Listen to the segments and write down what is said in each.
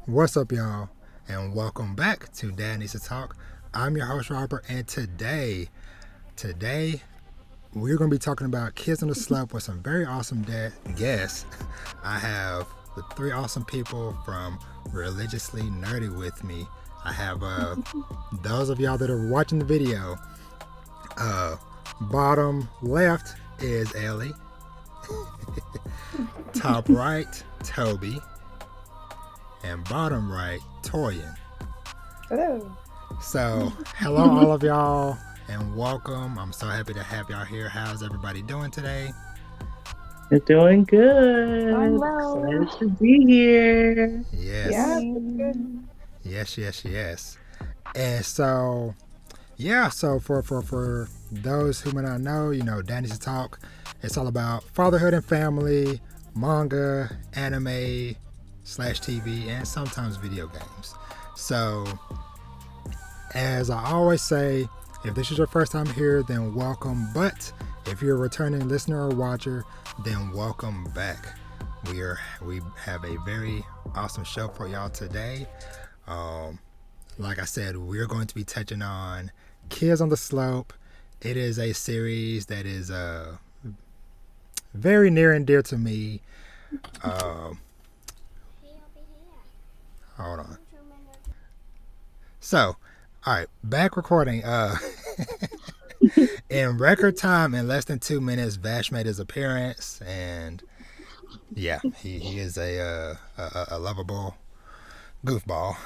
What's up, y'all? And welcome back to Dad Needs to Talk. I'm your host, Robert, and today we're going to be talking about kids on the slope with some very awesome guests. I have the three awesome people from Religiously Nerdy with me. I have those of y'all that are watching the video. Bottom left is Ellie. Top right, Tobi. And bottom right, Toyin. Hello. So, hello all of y'all and welcome. I'm so happy to have y'all here. How's everybody doing today? You're doing good. I'm well. Excited to be here. Yes. Yeah, that's good. Yes. And so, so for those who may not know, Danny's Talk, it's all about fatherhood and family, manga, anime, slash TV, and sometimes video games. So, as I always say, if this is your first time here, then welcome. But if you're a returning listener or watcher, then welcome back. We have a very awesome show for y'all today. Like I said, we're going to be touching on Kids on the Slope. It is a series that is very near and dear to me. Hold on. So, all right, back recording. In record time, in less than 2 minutes, Vash made his appearance, and yeah, he is a lovable goofball.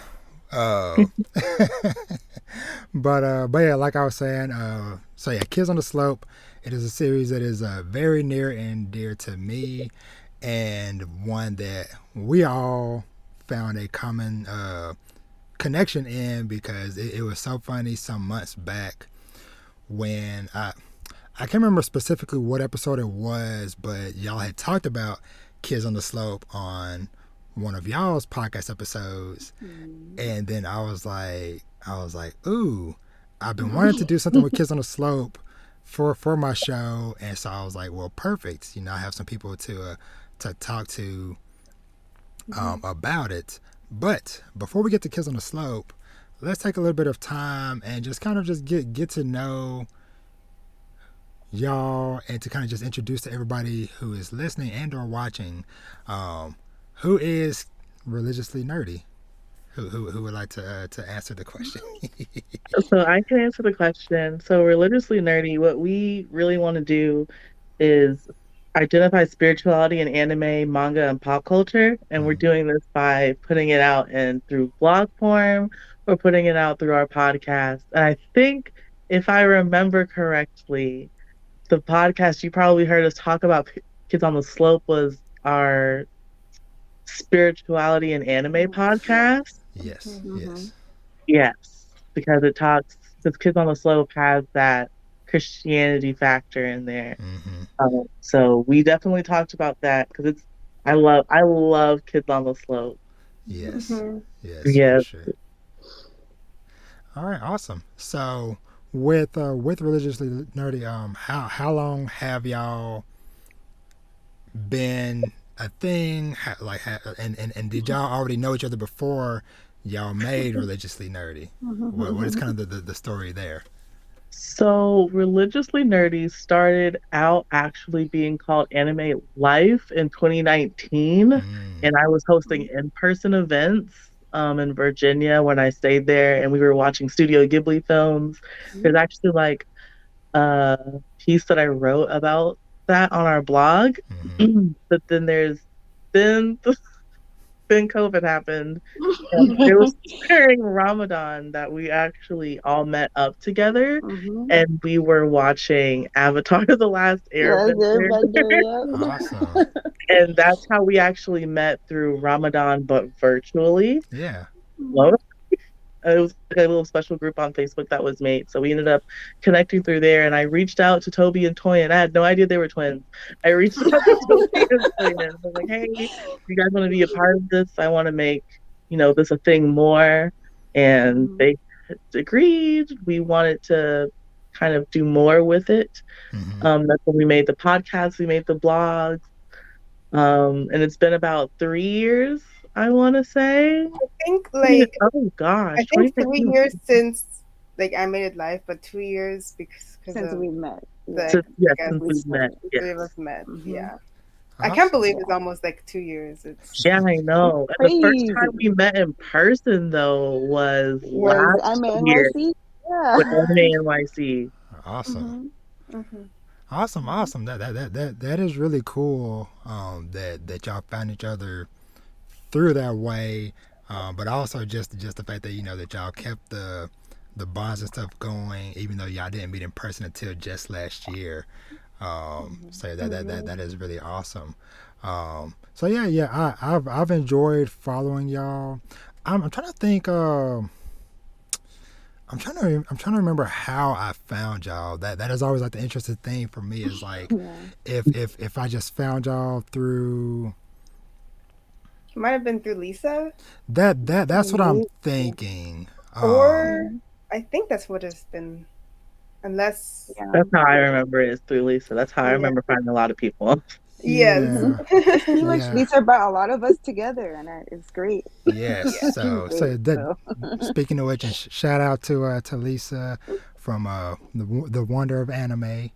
But yeah, like I was saying, so yeah, Kids on the Slope. It is a series that is very near and dear to me, and one that we all found a common connection in because it was so funny some months back when I can't remember specifically what episode it was, but y'all had talked about Kids on the Slope on one of y'all's podcast episodes, and then I was like, ooh, I've been wanting to do something with Kids on the Slope for my show, and so I was like, well, perfect. I have some people to talk to about it. But before we get to Kids on the Slope, let's take a little bit of time and just kind of just get to know y'all and to kind of just introduce to everybody who is listening and or watching who is Religiously Nerdy. Who would like to answer the question? So I can answer the question. So Religiously Nerdy, what we really want to do is identify spirituality in anime, manga, and pop culture. And we're doing this by putting it out through blog form or putting it out through our podcast. And I think if I remember correctly, the podcast you probably heard us talk about Kids on the Slope was our spirituality and anime podcast. Yes. Yes, because Kids on the Slope has that Christianity factor in there. So we definitely talked about that because I love Kids on the Slope. Yes, Yeah. for sure. All right, awesome. So with Religiously Nerdy, how long have y'all been a thing? And did y'all already know each other before y'all made Religiously Nerdy? What is kind of the story there? So Religiously Nerdy started out actually being called Anime Life in 2019, and I was hosting in-person events in Virginia when I stayed there, and we were watching Studio Ghibli films. There's actually like a piece that I wrote about that on our blog, but then then COVID happened. And it was during Ramadan that we actually all met up together and we were watching Avatar The Last Airbender. Awesome. And that's how we actually met through Ramadan, but virtually. Yeah. Well, it was like a little special group on Facebook that was made. So we ended up connecting through there. And I reached out to Tobi and Toyin. I had no idea they were twins. I reached out to Tobi and Toyin. I was like, hey, you guys want to be a part of this? I want to make, this a thing more. And they agreed. We wanted to kind of do more with it. That's when we made the podcast, we made the blogs. And it's been about 3 years I want to say. I think Oh I gosh, think 2019. 3 years since animated life, but 2 years because Since of we met. Yeah. the Yeah, I guess since we met. the Yes. three of us met. Mm-hmm. Yeah, I can't Awesome. believe Yeah. it's almost like 2 years. It's Yeah, I know. And the first time Crazy. we met in person though was Was last year MANYC? Yeah. with Anime NYC. Awesome. Mm-hmm. hmm Awesome. Mm-hmm. Awesome. That is really cool. That y'all found each other through that way. But also just the fact that that y'all kept the bonds and stuff going, even though y'all didn't meet in person until just last year. Mm-hmm. So that is really awesome. So I've enjoyed following y'all. I'm trying to think. I'm trying to remember how I found y'all. That is always like the interesting thing for me is like Yeah. if I just found y'all through it might have been through Lisa, that's what I'm Maybe. thinking. or Mm-hmm. I think that's what it's been. Unless Yeah. That's how I remember it is through Lisa. That's how I yeah, remember finding a lot of people. yes, Mm-hmm. Yeah, It's pretty much yeah, Lisa brought a lot of us together, and it's great. yes. yeah. She's So great. that So. speaking of which, and shout out to Lisa from the Wonder of Anime.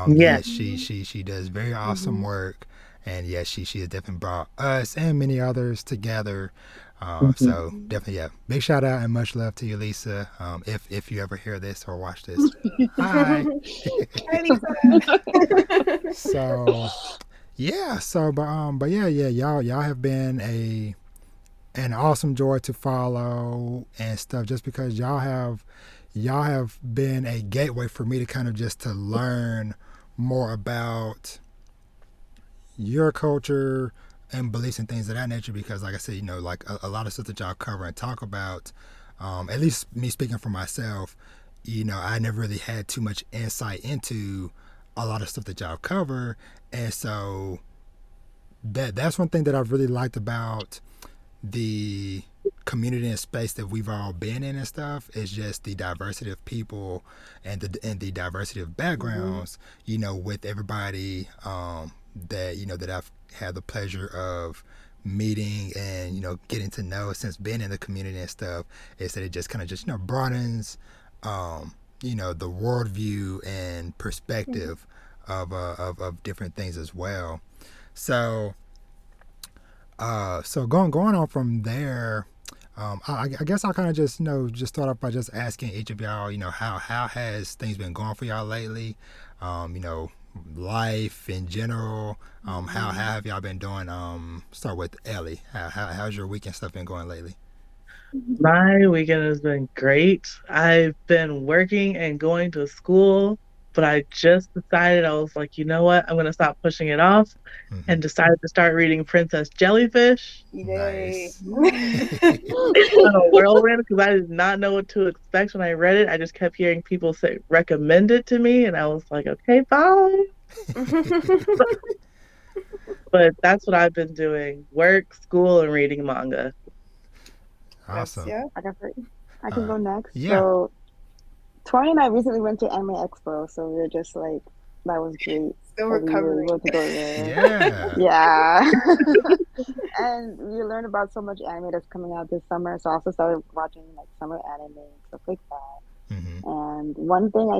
Yes. Yes, she Mm-hmm. she she does very awesome Mm-hmm. work, and yes, she has definitely brought us and many others together. Mhm. So definitely, yeah, big shout out and much love to you, Lisa. If you ever hear this or watch this, hi. Hi, Lisa. So yeah, but yeah, y'all have been an awesome joy to follow and stuff just because y'all have been a gateway for me to kind of just to learn more about your culture and beliefs and things of that nature because like I said like a lot of stuff that y'all cover and talk about at least me speaking for myself I never really had too much insight into a lot of stuff that y'all cover and so that's one thing that I've really liked about the community and space that we've all been in and stuff is just the diversity of people and the diversity of Mm-hmm. backgrounds with everybody that I've had the pleasure of meeting and getting to know since being in the community and stuff is that it just kind of just broadens the worldview and perspective of different things as well so so going on from there, I guess I'll kind of just just start off by just asking each of y'all, how has things been going for y'all lately? Life in general. How Mm-hmm. have y'all been doing? Start with Ellie. How's your weekend stuff been going lately? My weekend has been great. I've been working and going to school, but I just decided I was like, you know what? I'm going to stop pushing it off Mm-hmm. and decided to start reading Princess Jellyfish. Yay. Nice. It's been a whirlwind because I did not know what to expect when I read it. I just kept hearing people say recommend it to me, and I was like, okay, fine. But that's what I've been doing: work, school, and reading manga. That's Awesome. yeah. I can Uh, go next. yeah. So Tori and I recently went to Anime Expo, so we were just like, that was great Still that we were able recovering. to go there. Yeah. Yeah. And we learned about so much anime that's coming out this summer. So I also started watching like summer anime and stuff like that. Mm-hmm. And one thing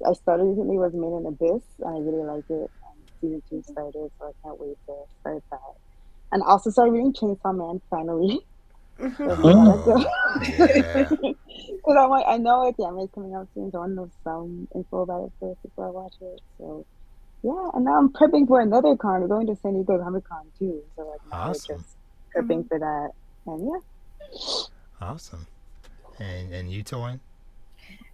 I started recently was Made in Abyss, and I really like it. And season two started, so I can't wait to start that. And I also started reading Chainsaw Man finally. So give that a Mm. go. Oh, yeah. Because I'm like, I know like the anime is coming out soon, so I want to know some info about it first before I watch it. So yeah, and now I'm prepping for another con. We're going to San Diego Comic Con too. So like now we're Awesome. just Mhm. prepping for that. And yeah. Awesome. And you, Toyin?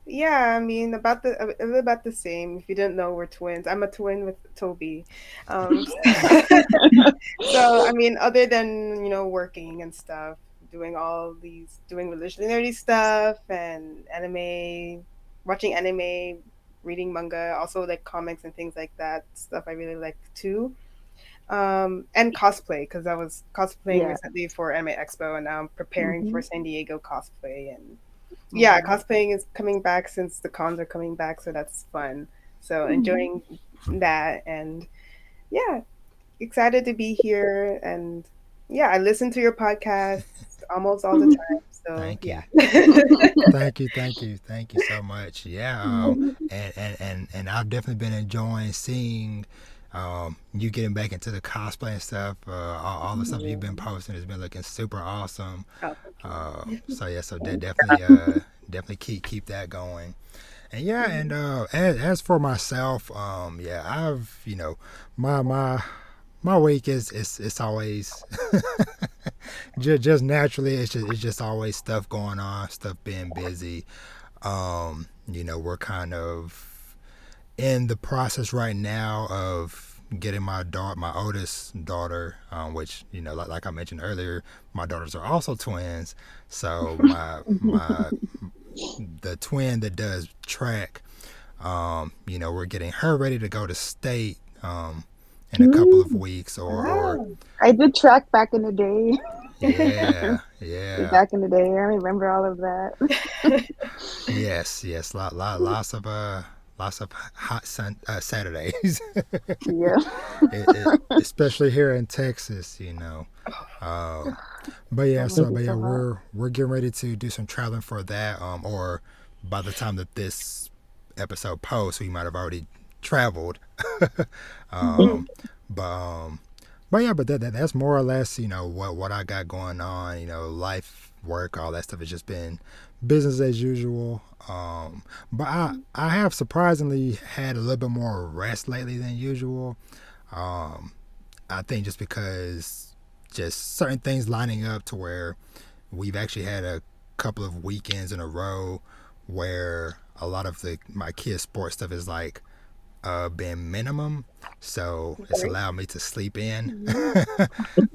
Yeah, I mean about a little about the same. If you didn't know, we're twins. I'm a twin with Toby. Um, so I mean, other than working and stuff, doing religion nerdy stuff and anime, watching anime, reading manga, also like comics and things like that. Stuff I really like too. And cosplay because I was cosplaying Yeah. recently for Anime Expo and now I'm preparing for Mm-hmm. San Diego cosplay and yeah, Oh. cosplaying is coming back since the cons are coming back, so that's fun. So Mm-hmm. enjoying that and yeah, excited to be here and Yeah, I listen to your podcast almost all the time. So Thank yeah. you. Thank you so much. Yeah, and I've definitely been enjoying seeing you getting back into the cosplay and stuff. All the stuff you've been Yeah. posting has been looking super awesome. Oh, thank you. So yeah, so Thank definitely definitely keep that going. And yeah, and Mhm. as for myself, yeah, I've my week is it's always just naturally it's just always stuff going on, stuff being busy. We're kind of in the process right now of getting my oldest daughter, which like I mentioned earlier, my daughters are also twins. So my the twin that does track, we're getting her ready to go to state in a couple of weeks, or Wow. I did track back in the day. yeah, yeah. Back in the day, I remember all of that. Yes, lots of hot Saturdays, Yeah. especially here in Texas. Um, but It's yeah, so hot. we're getting ready to do some traveling for that. Or by the time that this episode posts, we might have already traveled. um, but yeah, but that's more or less what I got going on. Life, work, all that stuff has just been business as usual. But I have surprisingly had a little bit more rest lately than usual. Um, I think just because just certain things lining up to where we've actually had a couple of weekends in a row where a lot of my kids' sports stuff is like been minimum, so it's Okay. allowed me to sleep in Mhm.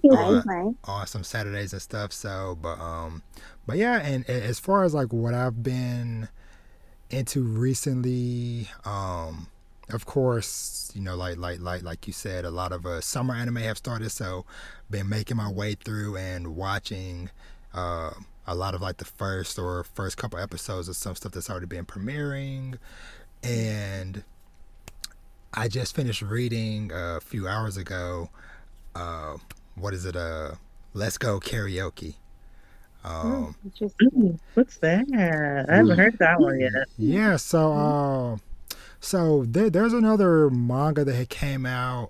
Nice, on nice. some Saturdays and stuff. So, but yeah, and as far as like what I've been into recently, of course, like you said, a lot of summer anime have started. So, been making my way through and watching. Uh, a lot of like the first couple episodes of some stuff that's already been premiering, and I just finished reading a few hours ago. Uh, what is it? Let's Go Karaoke. Oh, Um, interesting. What's that? I haven't heard that one yet. yeah. So there's another manga that had came out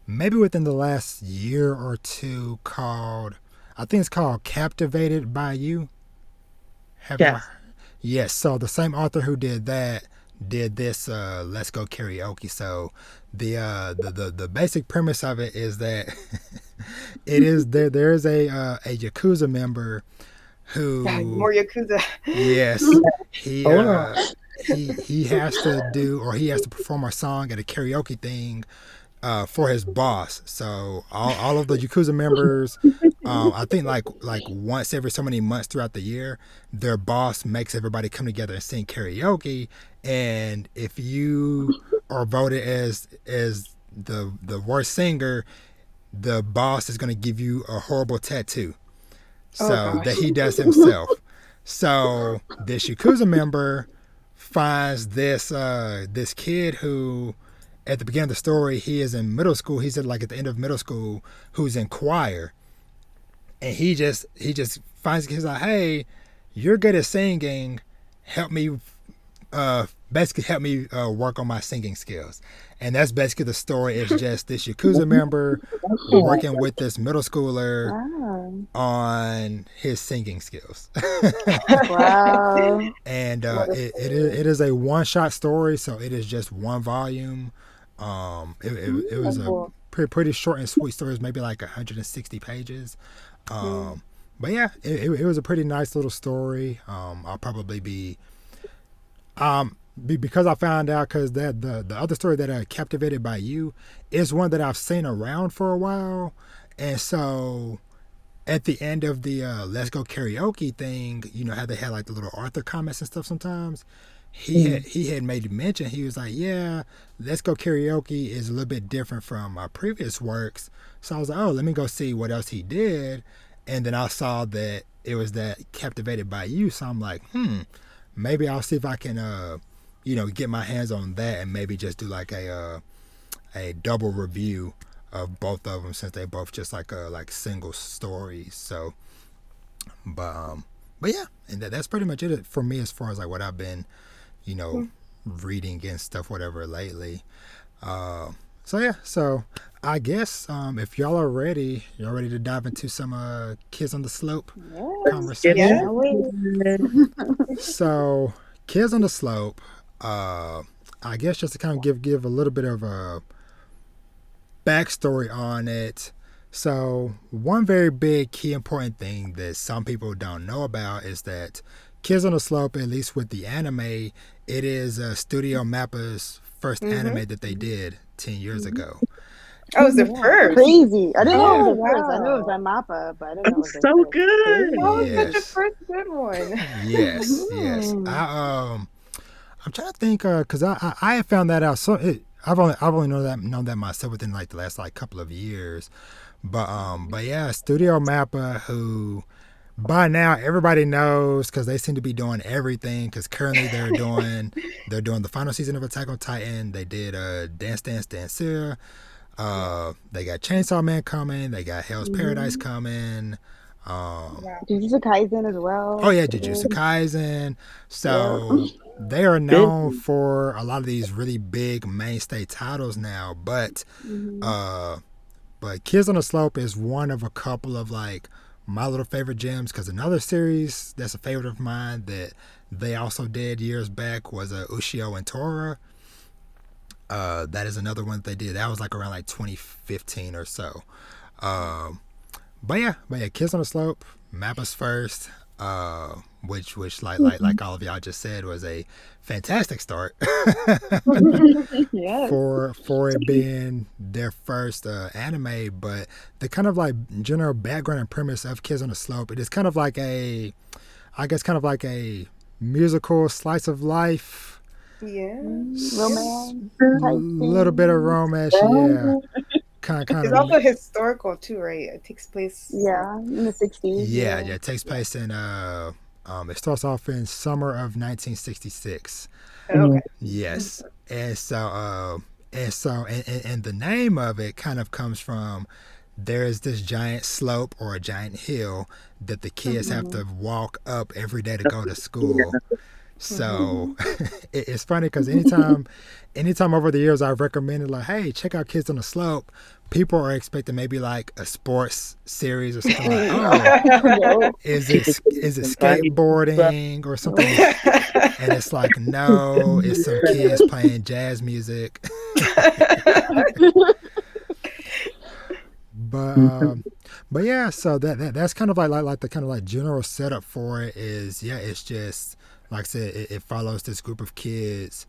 maybe within the last year or two called, I think it's called Captivated by You. Have y'all? Yes. Yes. So the same author who did that did this Let's Go Karaoke. So the basic premise of it is that it is there's a Yakuza member God, who, more Yakuza. yes, he Hold on. he has to do, or he has to perform a song at a karaoke thing for his boss. So all of the Yakuza members, I think like once every so many months throughout the year, their boss makes everybody come together and sing karaoke. And if you are voted as the worst singer, the boss is going to give you a horrible tattoo. Oh So that gosh. he does himself. So this Yakuza member finds this kid who, at the beginning of the story, he is in middle school. He's at the end of middle school, who's in choir, and he just finds, he's like, hey, you're good at singing. Help me, basically help me work on my singing skills. And that's basically the story. It's just this Yakuza member working with this middle schooler Wow. on his singing skills. Wow. And What a it story. is a one shot story, so it is just one volume. It was That's a cool. pretty short and sweet story. It's maybe like 160 pages. Mm. But yeah, it was a pretty nice little story. I'll probably because I found out, because that the other story that Captivated by You is one that I've seen around for a while, and so at the end of the Let's Go Karaoke thing, how they had like the little Arthur comments and stuff sometimes. Mm. He had made a mention. He was like, "Yeah, Let's Go Karaoke is a little bit different from my previous works." So I was like, "Oh, let me go see what else he did." And then I saw that it was that Captivated by You. So I'm like, maybe I'll see if I can, get my hands on that and maybe just do like a double review of both of them, since they both just like single stories. So, but but yeah, and that's pretty much it for me as far as like what I've been, you know, reading and stuff, whatever lately. So yeah, so I guess if y'all ready to dive into some Kids on the Slope Yes. conversation. Yeah. Can't wait. So Kids on the Slope, I guess just to kind of give a little bit of a backstory on it. So one very big key important thing that some people don't know about is that Kids on the Slope, at least with the anime, it is Studio Mappa's first anime that they did 10 years ago. Oh, it was the Yeah. first. Crazy. I didn't know Oh, it was the first. I knew it was wow. on Mappa, but I didn't know it was It's the so first. good. That was such a Yes. first good one. Yes, yes. I'm trying to think because I had found that out. So I've only known that myself within like the last like couple of years. But yeah, Studio Mappa, who by now everybody knows because they seem to be doing everything. Because currently they're doing the final season of Attack on Titan. They did Dance Dance Dancing. They got Chainsaw Man coming. They got Hell's Paradise coming. Wow. Jujutsu Kaisen as well. Oh yeah, Jujutsu Kaisen. Yeah. So they are known for a lot of these really big mainstay titles now, but Kids on the Slope is one of a couple of like my little favorite gems. Because another series that's a favorite of mine that they also did years back was Ushio and Tora. That is another one that they did. That was like around like 2015 or so. But yeah, Kids on the Slope, Mappa's first, which like all of y'all just said was a fantastic start Yes. for it being their first anime. But the kind of like general background and premise of Kids on the Slope, it is kind of like a musical slice of life, Yeah. Romance a type little thing. bit of romance, yeah, kind It's of. also historical too, right? It takes place. Yeah, in the 60s. Yeah, it takes place in it starts off in summer of 1966. Okay. Yes. And the name of it kind of comes from there is this giant slope or a giant hill that the kids have to walk up every day to go to school. So it's funny because anytime over the years I've recommended like, hey, check out Kids on the Slope, people are expecting maybe like a sports series or something like, oh, No. is it skateboarding or something? And it's like, no, it's some kids playing jazz music. But yeah, so that's kind of like the kind of like general setup for it is, yeah, it's just like I said, it follows this group of kids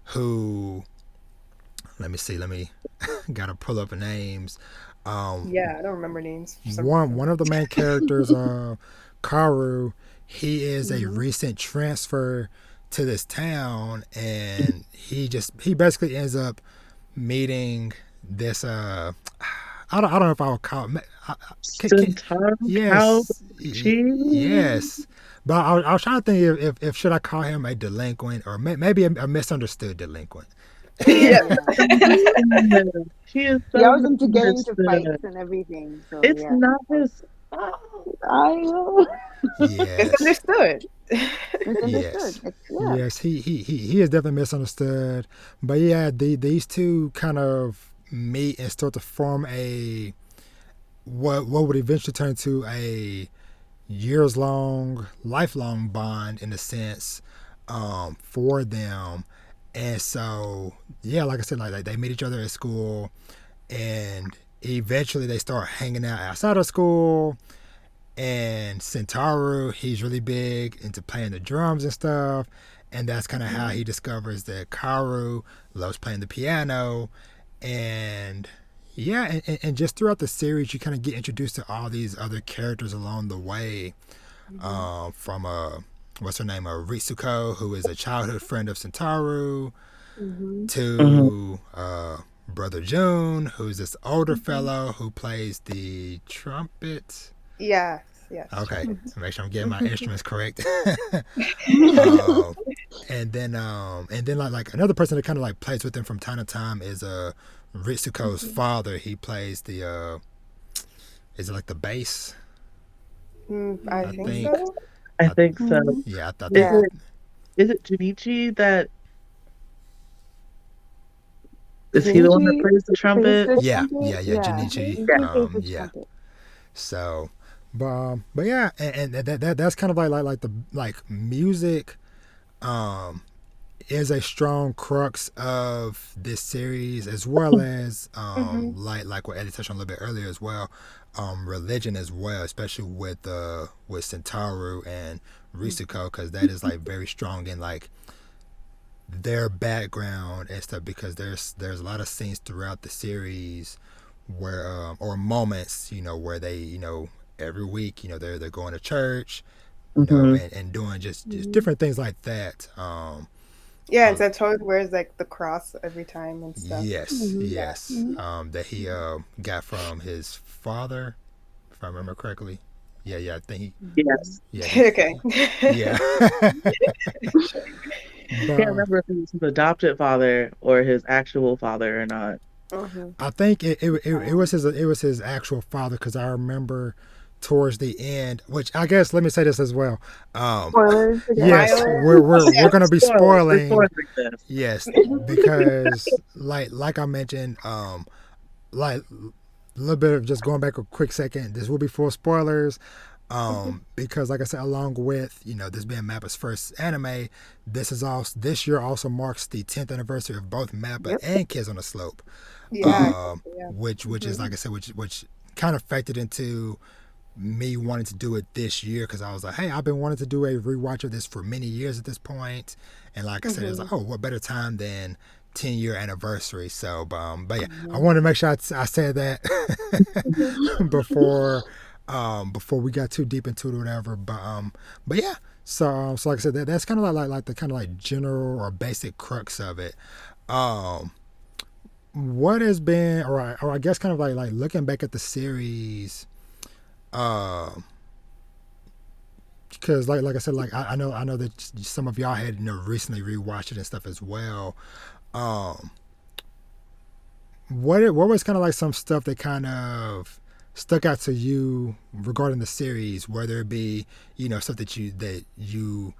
who, let me gotta pull up names. Yeah, I don't remember names. For some One of the main characters, Karu, he is a recent transfer to this town, and he basically ends up meeting this I don't know if I would call it. Centaur Yes, Couch. yes. But I was trying to think if should I call him a delinquent or maybe a misunderstood delinquent. Yeah. He is He so always into getting into misunderstood. fights and everything. So It's yeah. not his fault. I know. Yes, Misunderstood. Misunderstood. yes, Yeah. yes. He is definitely misunderstood. But yeah, these two kind of meet and start to form a what would eventually turn to a lifelong bond in a sense, for them. And so yeah, like I said, like they meet each other at school, and eventually they start hanging out outside of school. And Centauru, he's really big into playing the drums and stuff, and that's kind of how he discovers that Karu loves playing the piano. And yeah, and just throughout the series you kind of get introduced to all these other characters along the way, from what's her name, Ritsuko, who is a childhood friend of Centauru, to brother June, who's this older fellow who plays the trumpet. Yes. Okay, make sure I'm getting my instruments correct. And then like another person that kind of like plays with them from time to time is Ritsuko's father, he plays the is it like the bass? I I think think. so. I I, think so. Mhm. yeah, I Is think. Yeah. it Junichi that is he the one that Junichi plays the plays trumpet? the Yeah, trumpet. yeah, yeah. Yeah, Junichi. Yeah. he plays the Yeah. trumpet. So, but yeah, and that's kind of like the like music. Um, is a strong crux of this series, as well as Hmm. like what Eddie touched on a little bit earlier as well, religion as well, especially with Sentaru and Risuko, because that is like very strong in like their background and stuff. Because there's a lot of scenes throughout the series where or moments, where they, every week, they're going to church, Hmm. and doing just Mhm. different things like that. Yeah, and Uh, so Toad wears like the cross every time and stuff. Yes, Mhm. yes. Mhm. That he got from his father, if I remember correctly. Yeah, yeah. I think Mhm. Yes. yeah, Okay. yeah. Can't But remember if it was his adopted father or his actual father or not. Hmm. I think it was his actual father, because I remember towards the end, which I guess let me say this as well. Um, Spoilers again. yes, Spoiler. we're Yeah, gonna be spoilers. We're spoiling. spoiling this. Yes, because like I mentioned, like a little bit of just going back a quick second. This will be full spoilers. Because like I said, along with this being Mappa's first anime, this year also marks the 10th anniversary of both Mappa Yep. and Kids on the Slope, Yeah, yeah. which is Hmm. like I said, which kind of factored into me wanting to do it this year, because I was like, hey, I've been wanting to do a rewatch of this for many years at this point, and like I said, it's Hmm. like, oh, what better time than 10-year anniversary? So, but yeah, I Mhm. wanted to make sure I said that before before we got too deep into it or whatever. But yeah. So like I said, that's kind of like the kind of like general or basic crux of it. Um, what has been, or I guess kind of like looking back at the series, um, because like I said, like I know that some of y'all had recently rewatched it and stuff as well. Um, what was kind of like some stuff that kind of stuck out to you regarding the series, whether it be stuff that you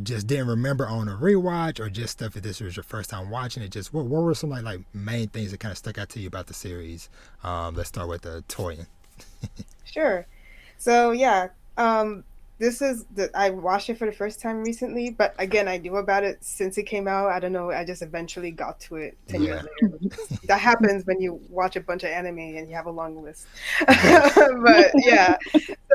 just didn't remember on a rewatch, or just stuff that this was your first time watching it. Just what were some like main things that kind of stuck out to you about the series? Let's start with the Toyin. Sure. So yeah, this is the I watched it for the first time recently, but again, I knew about it since it came out. I don't know, I just eventually got to it 10 years Yeah. later, which is that happens when you watch a bunch of anime and you have a long list. Yes. But yeah,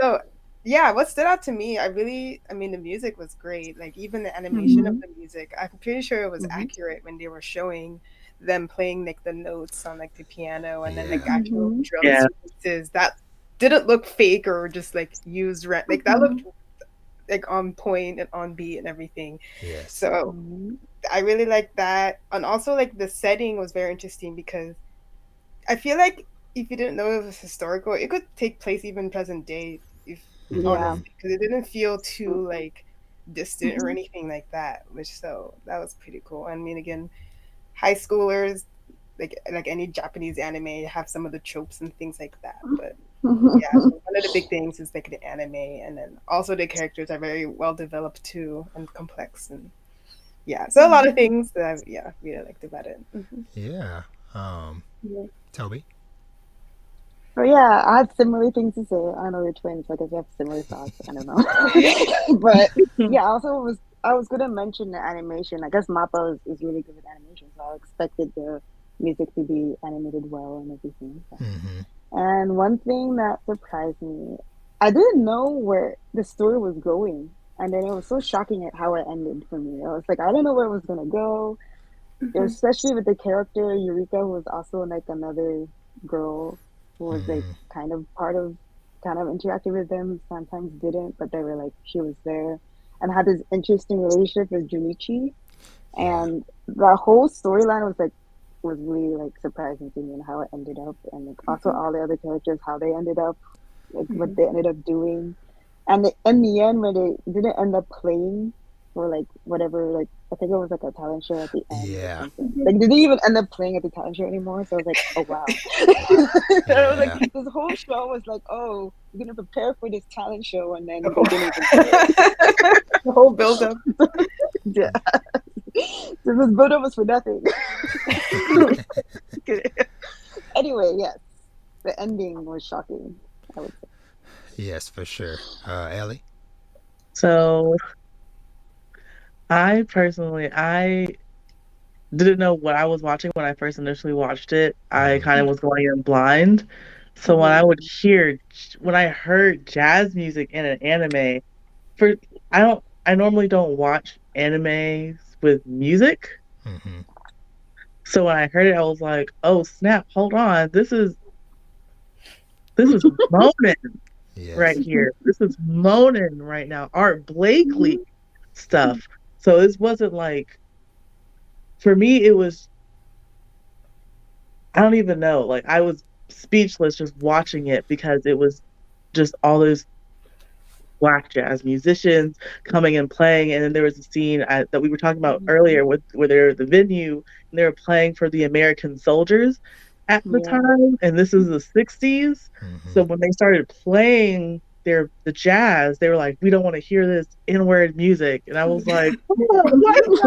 so yeah, what stood out to me, I mean, the music was great. Like even the animation of Mhm. the music, I'm pretty sure it was Mhm. accurate when they were showing them playing like the notes on like the piano and then like Yeah. actual Mhm. drum Yeah. sequences that didn't look fake or just like used like that looked Mhm. like on point and on beat and everything. Yes. So Mhm. I really like that. And also like the setting was very interesting because I feel like if you didn't know it was historical, it could take place even present day, if Yeah. Mm-hmm. honestly, because it didn't feel too like distant or Mhm. anything like that, which so that was pretty cool. I mean again, high schoolers like any Japanese anime have some of the tropes and things like that. But yeah, so one of the big things is like the anime, and then also the characters are very well developed too and complex, and yeah, so a lot of things that I yeah really liked about it. Hmm. Yeah. Um, Yeah. Toby. So yeah, I had similar things to say. I know you're twins, so I guess we have similar thoughts. I don't know, but yeah, I was gonna mention the animation. I guess Mappa is really good with animation, so I expected the music to be animated well and everything. So. Mm-hmm. And one thing that surprised me, I didn't know where the story was going, and then it was so shocking at how it ended for me. I was like, I don't know where it was gonna go, Hmm. especially with the character Eureka, who was also like another girl who was like Mm-hmm. kind of part of, kind of interacted with them, sometimes didn't, but they were like, she was there, and had this interesting relationship with Junichi. Yeah. And the whole storyline was really like surprising to me and how it ended up, and like also Hmm. all the other characters, how they ended up, like what Hmm. they ended up doing. And in the end, when they didn't end up playing for like whatever, like I think it was like a talent show at the end or Yeah. something. Like, they didn't even end up playing at the talent show anymore. So I was like, oh wow. I was like, Yeah. this whole show was like, oh, we're gonna prepare for this talent show, and then they didn't even do it. The whole build up. Yeah. So this build-up was for nothing. Anyway, yes, the ending was shocking, I would say. Yes, for sure. Ellie. So I didn't know what I was watching when I first initially watched it. I Mm-hmm. kind of was going in blind. So when I heard jazz music in an anime, for I normally don't watch animes with music. Mm-hmm. So when I heard it, I was like, "Oh snap! Hold on, this is moaning right Yes. here. This is moaning right now. Art Blakely stuff." So this wasn't like for me. It was I don't even know. Like I was speechless just watching it because it was just all those black jazz musicians coming and playing. And then there was a scene that we were talking about earlier where they're at the venue and they were playing for the American soldiers at the Yeah. time. And this is the 60s. Mm-hmm. So when they started playing the jazz, they were like, we don't want to hear this N-word music. And I was like, oh, why is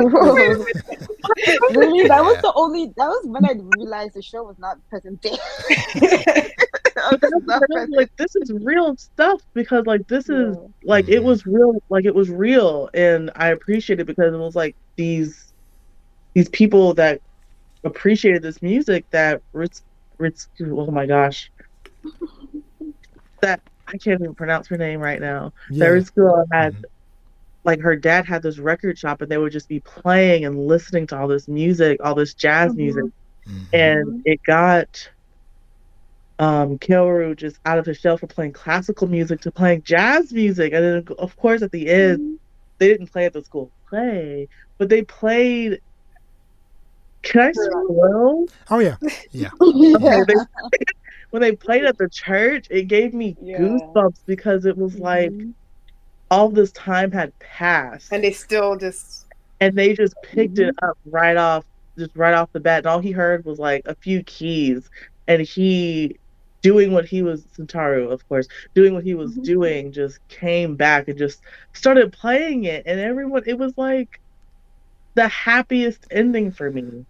Really, Yeah. that was when I realized the show was not present day. but then like this is real stuff because like this is Yeah. like it was real and I appreciate it because it was like these people that appreciated this music that Ritz oh my gosh that I can't even pronounce her name right now that Yeah. Ritz girl had Mm-hmm. like her dad had this record shop and they would just be playing and listening to all this music all this jazz music Mm-hmm. and it got Kyoru just out of his shell for playing classical music to playing jazz music. And then, of course, at the end, they didn't play at the school play, but they played. Can I spoil? Oh yeah. Yeah. Okay, Yeah. when they played at the church, it gave me Yeah. goosebumps because it was like all this time had passed, And they still just and they just picked it up just right off the bat. And all he heard was like a few keys, and he doing what he was Sentaru, of course, doing what he was doing, just came back and just started playing it, and everyone, it was like the happiest ending for me.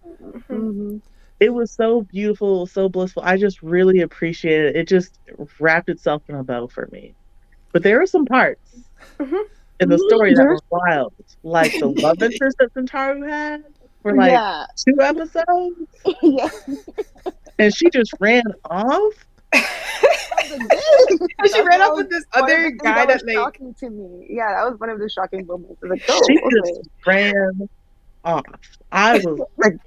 It was so beautiful, so blissful. I just really appreciated it. It just wrapped itself in a bow for me. But there are some parts in the story that were wild, like the love interest that Sentaru had for like Yeah. 2 episodes, Yeah. and she just ran off. she ran off with this other guy that was like shocking to me. Yeah, that was one of the shocking moments. I was like, oh, She okay. just ran off. I was like,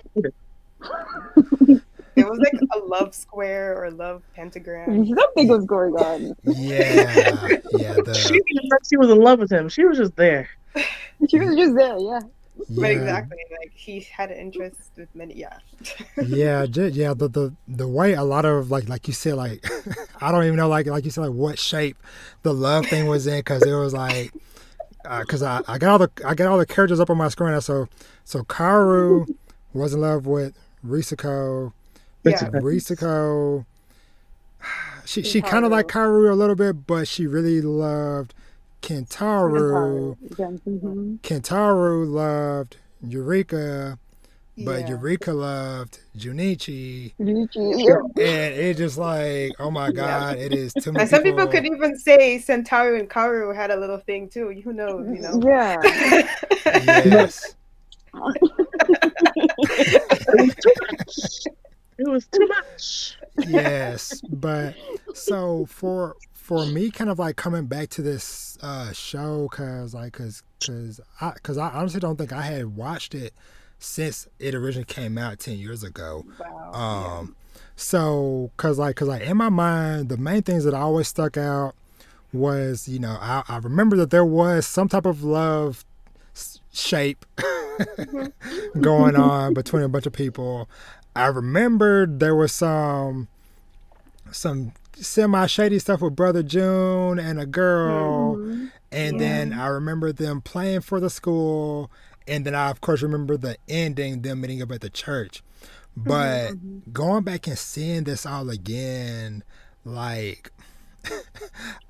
it was like a love square or love pentagram. Something was going on. Yeah. Yeah. she didn't even know she was in love with him. She was just there. She was just there, yeah. But Yeah. exactly, like he had an interest with many. Yeah. Yeah, yeah. The way a lot of like you said, like I don't even know like you said like what shape the love thing was in, because it was like because I got all the characters up on my screen. So Kaoru was in love with Risako. Yeah. Risako, she kind of liked Kaoru a little bit, but she really loved Kentaro. Kentaro loved Eureka, but Eureka loved Junichi. And it just like, oh my god, it is too many And some people could even say Sentaru and Kaoru had a little thing too. Who knows, you know? Yeah. Yes. It was too much. Yes, but so for me, kind of like coming back to this show, cause I honestly don't think I had watched it since it originally came out 10 years ago. Wow. So cause in my mind, the main things that always stuck out was, you know, I remember that there was some type of love shape going on between a bunch of people. I remembered there was some semi shady stuff with Brother June and a girl, and then I remember them playing for the school, And then I of course remember the ending, them meeting up at the church. Mhm. But going back and seeing this all again, like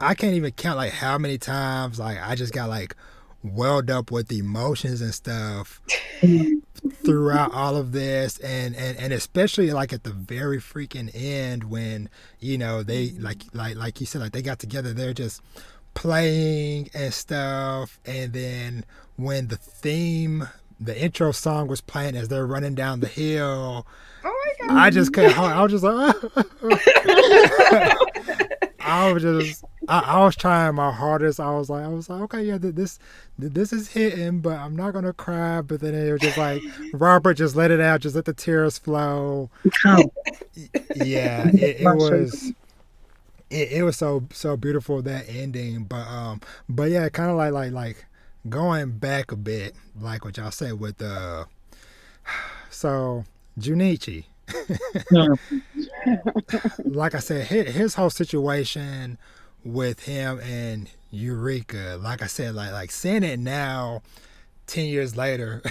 I can't even count like how many times like I just got like welled up with emotions and stuff throughout all of this, and especially like at the very freaking end when they like you said, like they got together, they're just playing and stuff, and then when the intro song was playing as they're running down the hill, Oh I just couldn't hold. I was just like, I was trying my hardest. I was like, okay, yeah, this is hitting, but I'm not gonna cry. But then it was just like, Robert, just let it out, just let the tears flow. Yeah, it was. It was so beautiful, that ending, but yeah, kind of like going back a bit, like what y'all said with so Junichi, like I said, his whole situation with him and Eureka, like I said, like seeing it now, 10 years later,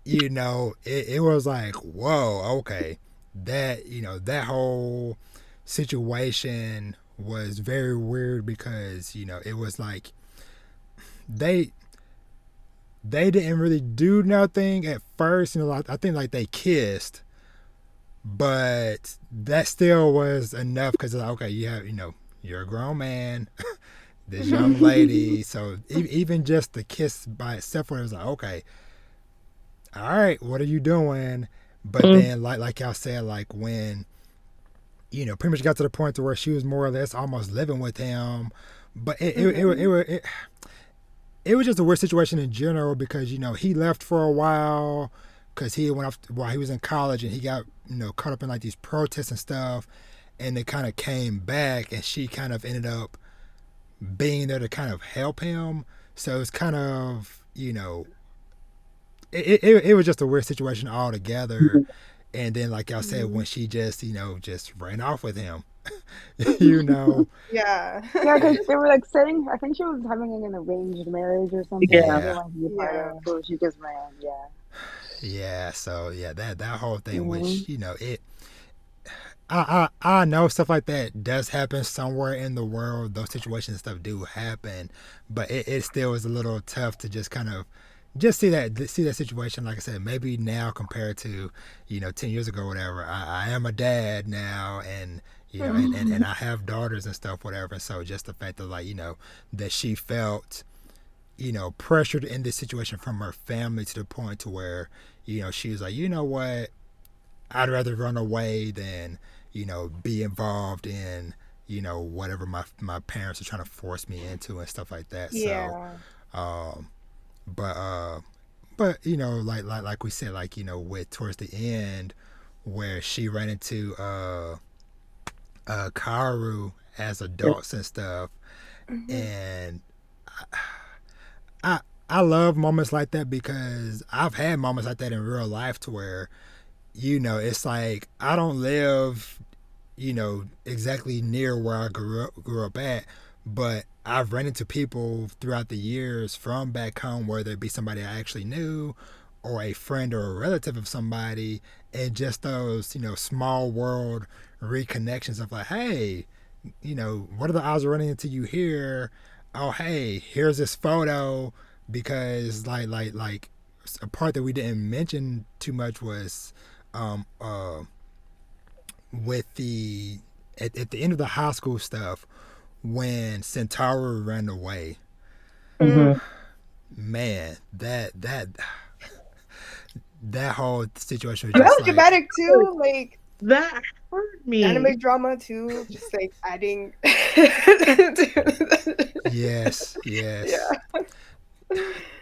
it was like, whoa, okay, that whole situation was very weird because it was like they didn't really do nothing at first. I think like they kissed, but that still was enough because like, okay, you have you're a grown man, this young lady, so even just the kiss by itself, where it was like, okay, all right, what are you doing? But then like y'all said, like when pretty much got to the point to where she was more or less almost living with him. But it was just a weird situation in general because he left for a while because he went off while he was in college, and he got caught up in like these protests and stuff, and they kind of came back, and she kind of ended up being there to kind of help him. So it's kind of it was just a weird situation altogether. And then, like y'all said, when she just ran off with him, Yeah. Yeah, because they were like saying, I think she was having like an arranged marriage or something. She Yeah. didn't want to be a part Yeah. of, so she just ran. Yeah. Yeah. So yeah, that whole thing, which it. I know stuff like that does happen somewhere in the world. Those situations and stuff do happen, but it still is a little tough to just kind of just see that situation. Like I said, maybe now compared to 10 years ago, or whatever. I am a dad now, and and I have daughters and stuff, whatever. And so just the fact that like that she felt pressured in this situation from her family to the point to where she was like, what, I'd rather run away than be involved in whatever my parents are trying to force me into and stuff like that. Yeah. So but like we said, like with towards the end where she ran into Karu as adults and stuff, and I love moments like that because I've had moments like that in real life to where it's like I don't live exactly near where I grew up at, but I've run into people throughout the years from back home, whether it be somebody I actually knew or a friend or a relative of somebody, and just those small world reconnections of like, hey, what are the odds of running into you here? Oh, hey, here's this photo, because like a part that we didn't mention too much was with the at the end of the high school stuff when Centauro ran away. Man, that whole situation was That just was dramatic too. Like That hurt me. anime drama too. Just like adding. yes. Yeah.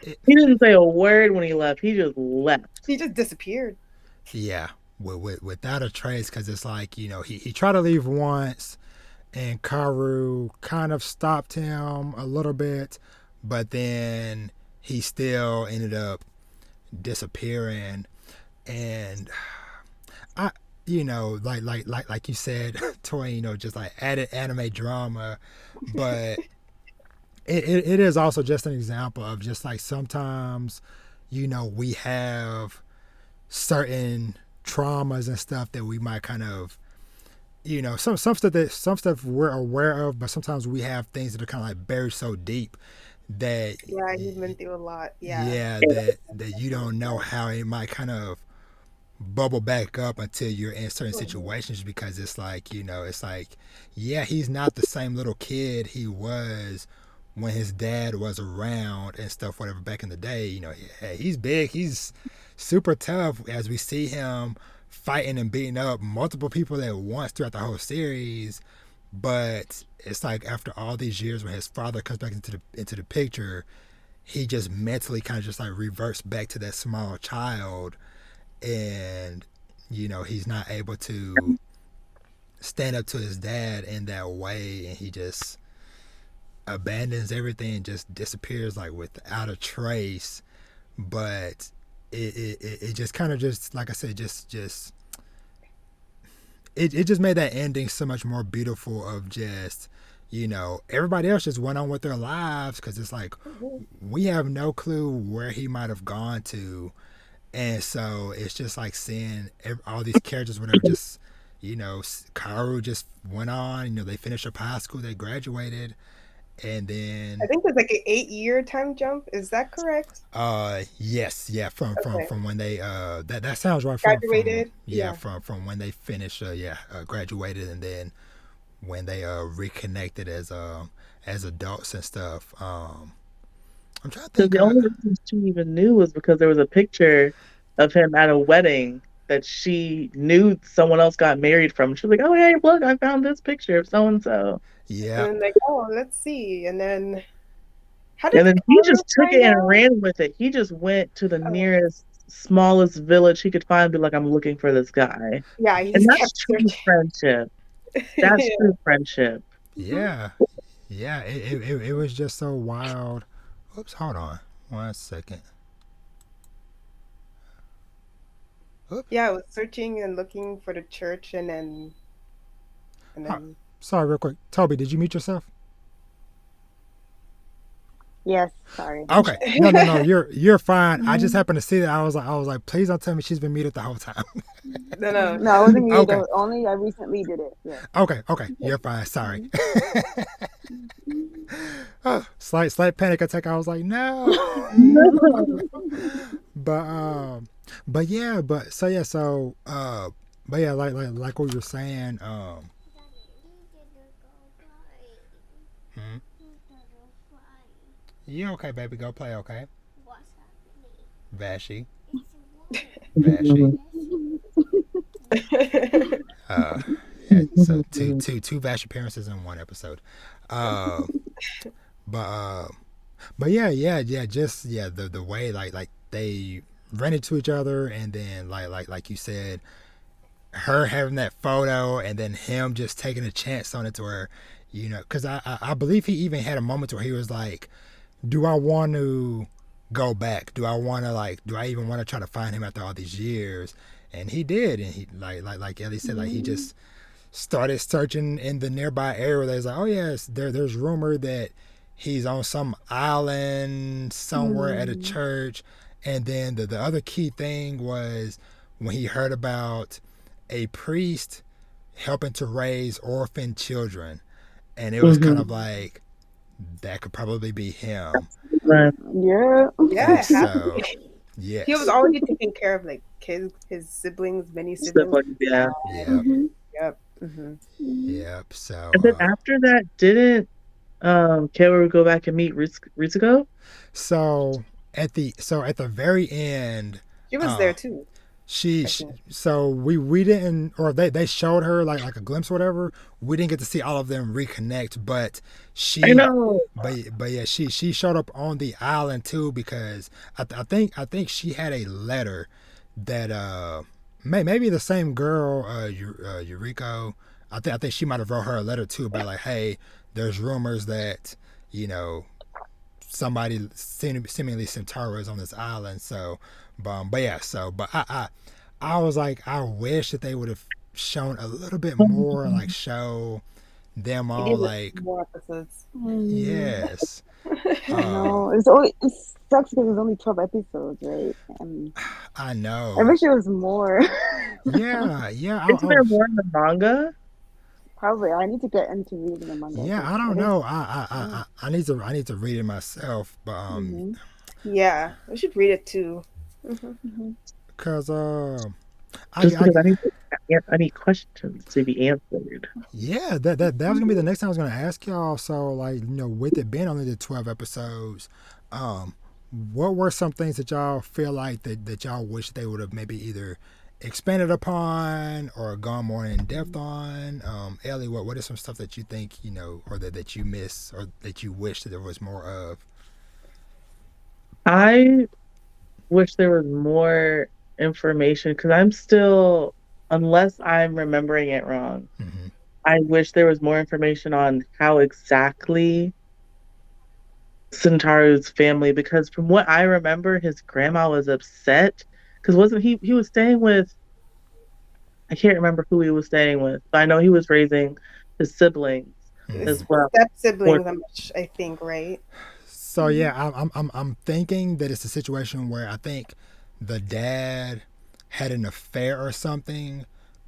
He didn't say a word when he left. He just left. He just disappeared. Yeah, without a trace, because it's like he tried to leave once, and Karu kind of stopped him a little bit, but then he still ended up disappearing. And I like you said, Toy, just like added anime drama, but it is also just an example of just like sometimes we have certain traumas and stuff that we might kind of, some stuff we're aware of, but sometimes we have things that are kind of like buried so deep that, Yeah, he's been through a lot. Yeah. yeah, that you don't know how it might kind of bubble back up until you're in certain Mhm. situations, because it's like, it's like, yeah, he's not the same little kid he was when his dad was around and stuff, whatever, back in the day. He's big, he's super tough, as we see him fighting and beating up multiple people at once throughout the whole series. But it's like after all these years, when his father comes back into the picture, he just mentally kind of just like reverts back to that small child, and he's not able to stand up to his dad in that way, and he just abandons everything and just disappears like without a trace. But it just kind of, just like I said, just it just made that ending so much more beautiful, of just, everybody else just went on with their lives, because it's like Mhm. we have no clue where he might have gone to. And so it's just like seeing all these characters, whatever, just, Kaoru just went on, they finished up high school, they graduated, and I then, think it's like an 8-year time jump. Is that correct? yes, yeah, Okay. from when they, that sounds right, from Graduated. yeah, Yeah. from when they finished, yeah, graduated, and then when they reconnected as adults and stuff. I'm trying to Because think. the only reason she even knew was because there was a picture of him at a wedding that she knew someone else got married from. She was like, "Oh, hey, look, I found this picture of so and so." Yeah, And then like, oh, let's see. And then how did And then he Kaoru just took find it and out? ran with it. He just went to the Oh, nearest, smallest village he could find and be like, "I'm looking for this guy." yeah, he And just that's kept true searching. friendship. That's Yeah. true friendship. Hmm. yeah, yeah. It was just so wild. Oops, hold on 1 second. Oops. Yeah, I was searching and looking for the church, and Huh. then Sorry, real quick. Toby, did you mute yourself? Yes, sorry. Okay. No, no, no. You're fine. I just happened to see that. I was like, please don't tell me she's been muted the whole time. no, no. No, I wasn't muted. Okay. Only I recently did it. Yes. Okay. Okay. You're fine. Sorry. Slight panic attack. I was like, no. But but yeah, but yeah, like what you're saying. Hmm? You okay, baby? Go play, okay? Vashi, Vashi. Uh, yeah, so two Vash appearances in one episode. Uh, but but yeah, just yeah, the way like they ran into each other, and then like you said, her having that photo, and then him just taking a chance on it to her, because I believe he even had a moment where he was like, do I want to go back? Do I even want to try to find him after all these years? And he did, and he like Ellie said, like he just started searching in the nearby area. There's like, oh yes, there's rumor that he's on some island somewhere at a church. And then the other key thing was when he heard about a priest helping to raise orphan children, and it was kind Mhm. of like that could probably be him. Right. Yeah. And Yeah, it has to so, be. He was yes, already taking care of like his siblings, many siblings. Siblings, yeah. yep, Mm-hmm. Yep. Hmm. yep. So, And then after that, didn't Kaoru go back and meet Ritsuko? so at the very end, She was uh, there too, she, I think. so we didn't, or they showed her like a glimpse or whatever. We didn't get to see all of them reconnect, but I she, know. but yeah, she showed up on the island too, because I think she had a letter that maybe the same girl, Yuriko. I think she might have wrote her a letter too about like, hey, there's rumors that you know somebody seemingly Centauro is on this island. So, but yeah, but I was like, I wish that they would have shown a little bit more, like show them He all did like, more episodes. yes, I Uh, know. It's only it sucks because it's only 12 episodes, right? And I I know. wish it was more. Yeah, yeah. Isn't there more in the manga? Probably. I need to get into reading the manga Yeah, because I don't it is. know. Yeah. I need to read it myself, but Mm-hmm. Yeah, we should read it too. Hmm. Mm-hmm. cause Just I because I need questions to be answered. yeah, that was gonna be the next time I was gonna ask y'all. So like, with it being only the 12 episodes, um, what were some things that y'all feel like that y'all wish they would have maybe either expanded upon or gone more in depth on? Ellie, what is some stuff that you think or that you miss or that you wish that there was more of? I wish there was more information because I'm still, unless I'm remembering it wrong, Mm-hmm. I wish there was more information on how exactly Sentaru's family, because from what I remember, his grandma was upset because wasn't he was staying with, I can't remember who he was staying with, but I know he was raising his siblings Mm-hmm. as well. Step Or siblings, I think, right? So yeah, I'm thinking that it's a situation where I think the dad had an affair or something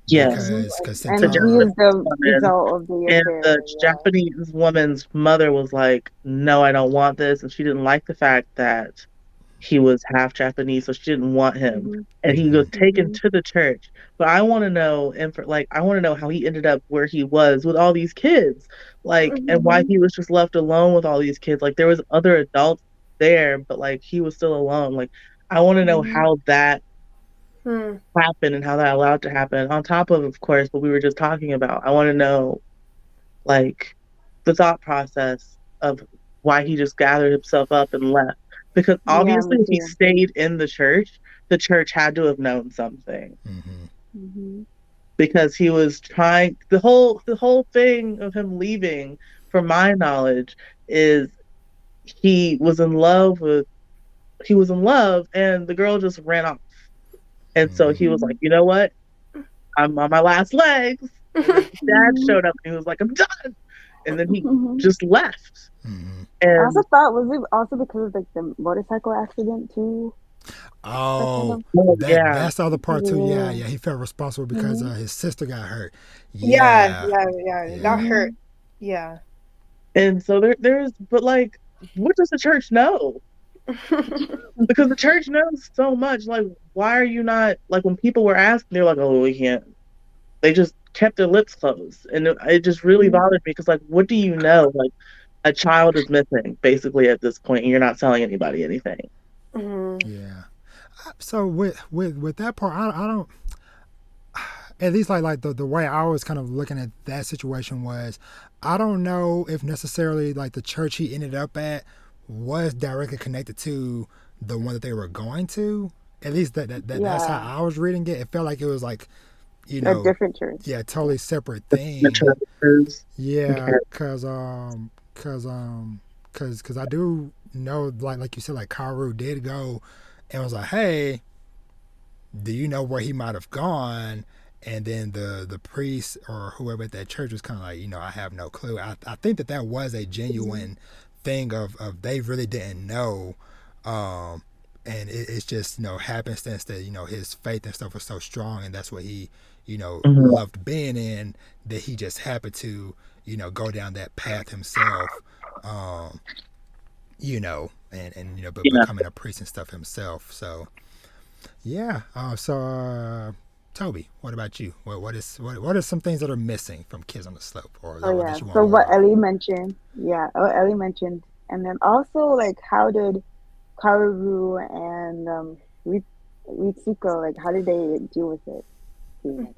yes, Mm-hmm. because the And he Sentaro. is Japanese the woman result of the and affair. the Yeah. Japanese woman's mother was like, "No, I don't want this," and she didn't like the fact that he was half Japanese, so she didn't want him. Mm-hmm. And he Mm-hmm. was taken Mm-hmm. to the church. But I want to know, and for like, I want to know how he ended up where he was with all these kids, like, and why Hmm. he was just left alone with all these kids. Like, there was other adults there, but like, he was still alone. Like, I want to know Mm-hmm. how that Hmm. happened and how that allowed to happen. On top of course, what we were just talking about. I want to know like the thought process of why he just gathered himself up and left. Because Yeah, obviously, me if he too. stayed in the church had to have known something. Mm-hmm. Mm-hmm. Because he was trying the whole thing of him leaving, from my knowledge, is he was in love with he was in love and the girl just ran off. And so Mm-hmm. he was Mm-hmm. like, you know what? I'm on my last legs. And then his dad Mm-hmm. showed up and he was like, I'm done. And then he Mm-hmm. just left. Mm-hmm. I also And thought was it also because of like the motorcycle accident too? That kind Oh, of oh yeah. that's the other part too. Yeah, yeah. yeah. He felt responsible because Mm-hmm. his sister got hurt. Yeah, Yeah, yeah, yeah. It got yeah. hurt. Mm-hmm. Yeah. And so there's but like what does the church know? Because the church knows so much. Like, why are you not like when people were asking, they're like, oh, we can't. They just kept their lips closed, and it just really Mm-hmm. bothered me because like, what do you know? Like, a child is missing basically at this point, and you're not telling anybody anything. Hmm. Yeah. So with that part, I don't. At least like the way I was kind of looking at that situation was, I don't know if necessarily like the church he ended up at was directly connected to the one that they were going to. At least that's how Yeah. I was reading it. It felt like it was like you A know, different church. yeah, Yeah. totally separate The thing. church is okay. Yeah, cause I do know like you said like Karu did go and was like, hey, do you know where he might have gone? And then the priest or whoever at that church was kind of like, I have no clue. I think that was a Mm-hmm. genuine thing of they really didn't know. Um, and it's just, happenstance that, his faith and stuff was so strong and that's what he, Mhm. loved being in that he just happened to, go down that path himself, and but Yeah. becoming a priest and stuff himself. So, yeah. Toby, what about you? What are some things that are missing from Kids on the Slope, Oh or that yeah. you want So more what of? Ellie mentioned, yeah, what Ellie mentioned, and then also like how did Kaoru and Ritsuko, like how did they deal with it? Pretty much.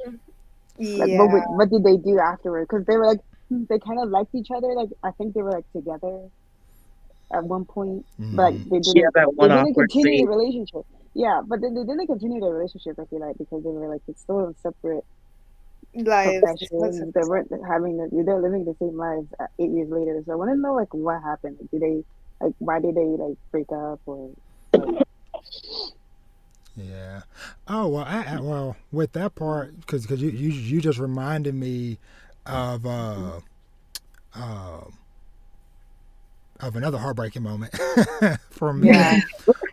Like Yeah. what did they do afterward? Because they were like they kind of liked each other. Like I think they were like together at one point, but like, Mm-hmm. She had that they one didn't awkward continue the scene. relationship. Yeah, but then they didn't continue the relationship. I feel like because they were like it's still in separate Lives. professions. They weren't having they're living the same lives 8 years later. So I want to know like what happened. Like, did they like why did they like break up or like Yeah. Oh well. Well, with that part, because you just reminded me of of another heartbreaking moment for Yeah. me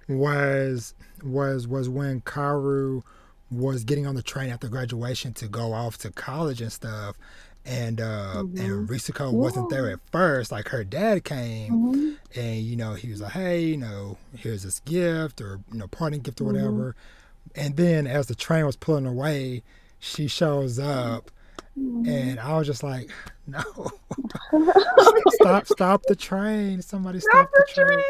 was when Karu was getting on the train after graduation to go off to college and stuff, and Risako wasn't there Yeah. at first. Like her dad came, Mm-hmm. and he was like, hey, here's this gift or parting gift or Mm-hmm. whatever. And then as the train was pulling away, she shows up, Mm-hmm. and I was just like, no, stop the train! Somebody Stop stop the the train!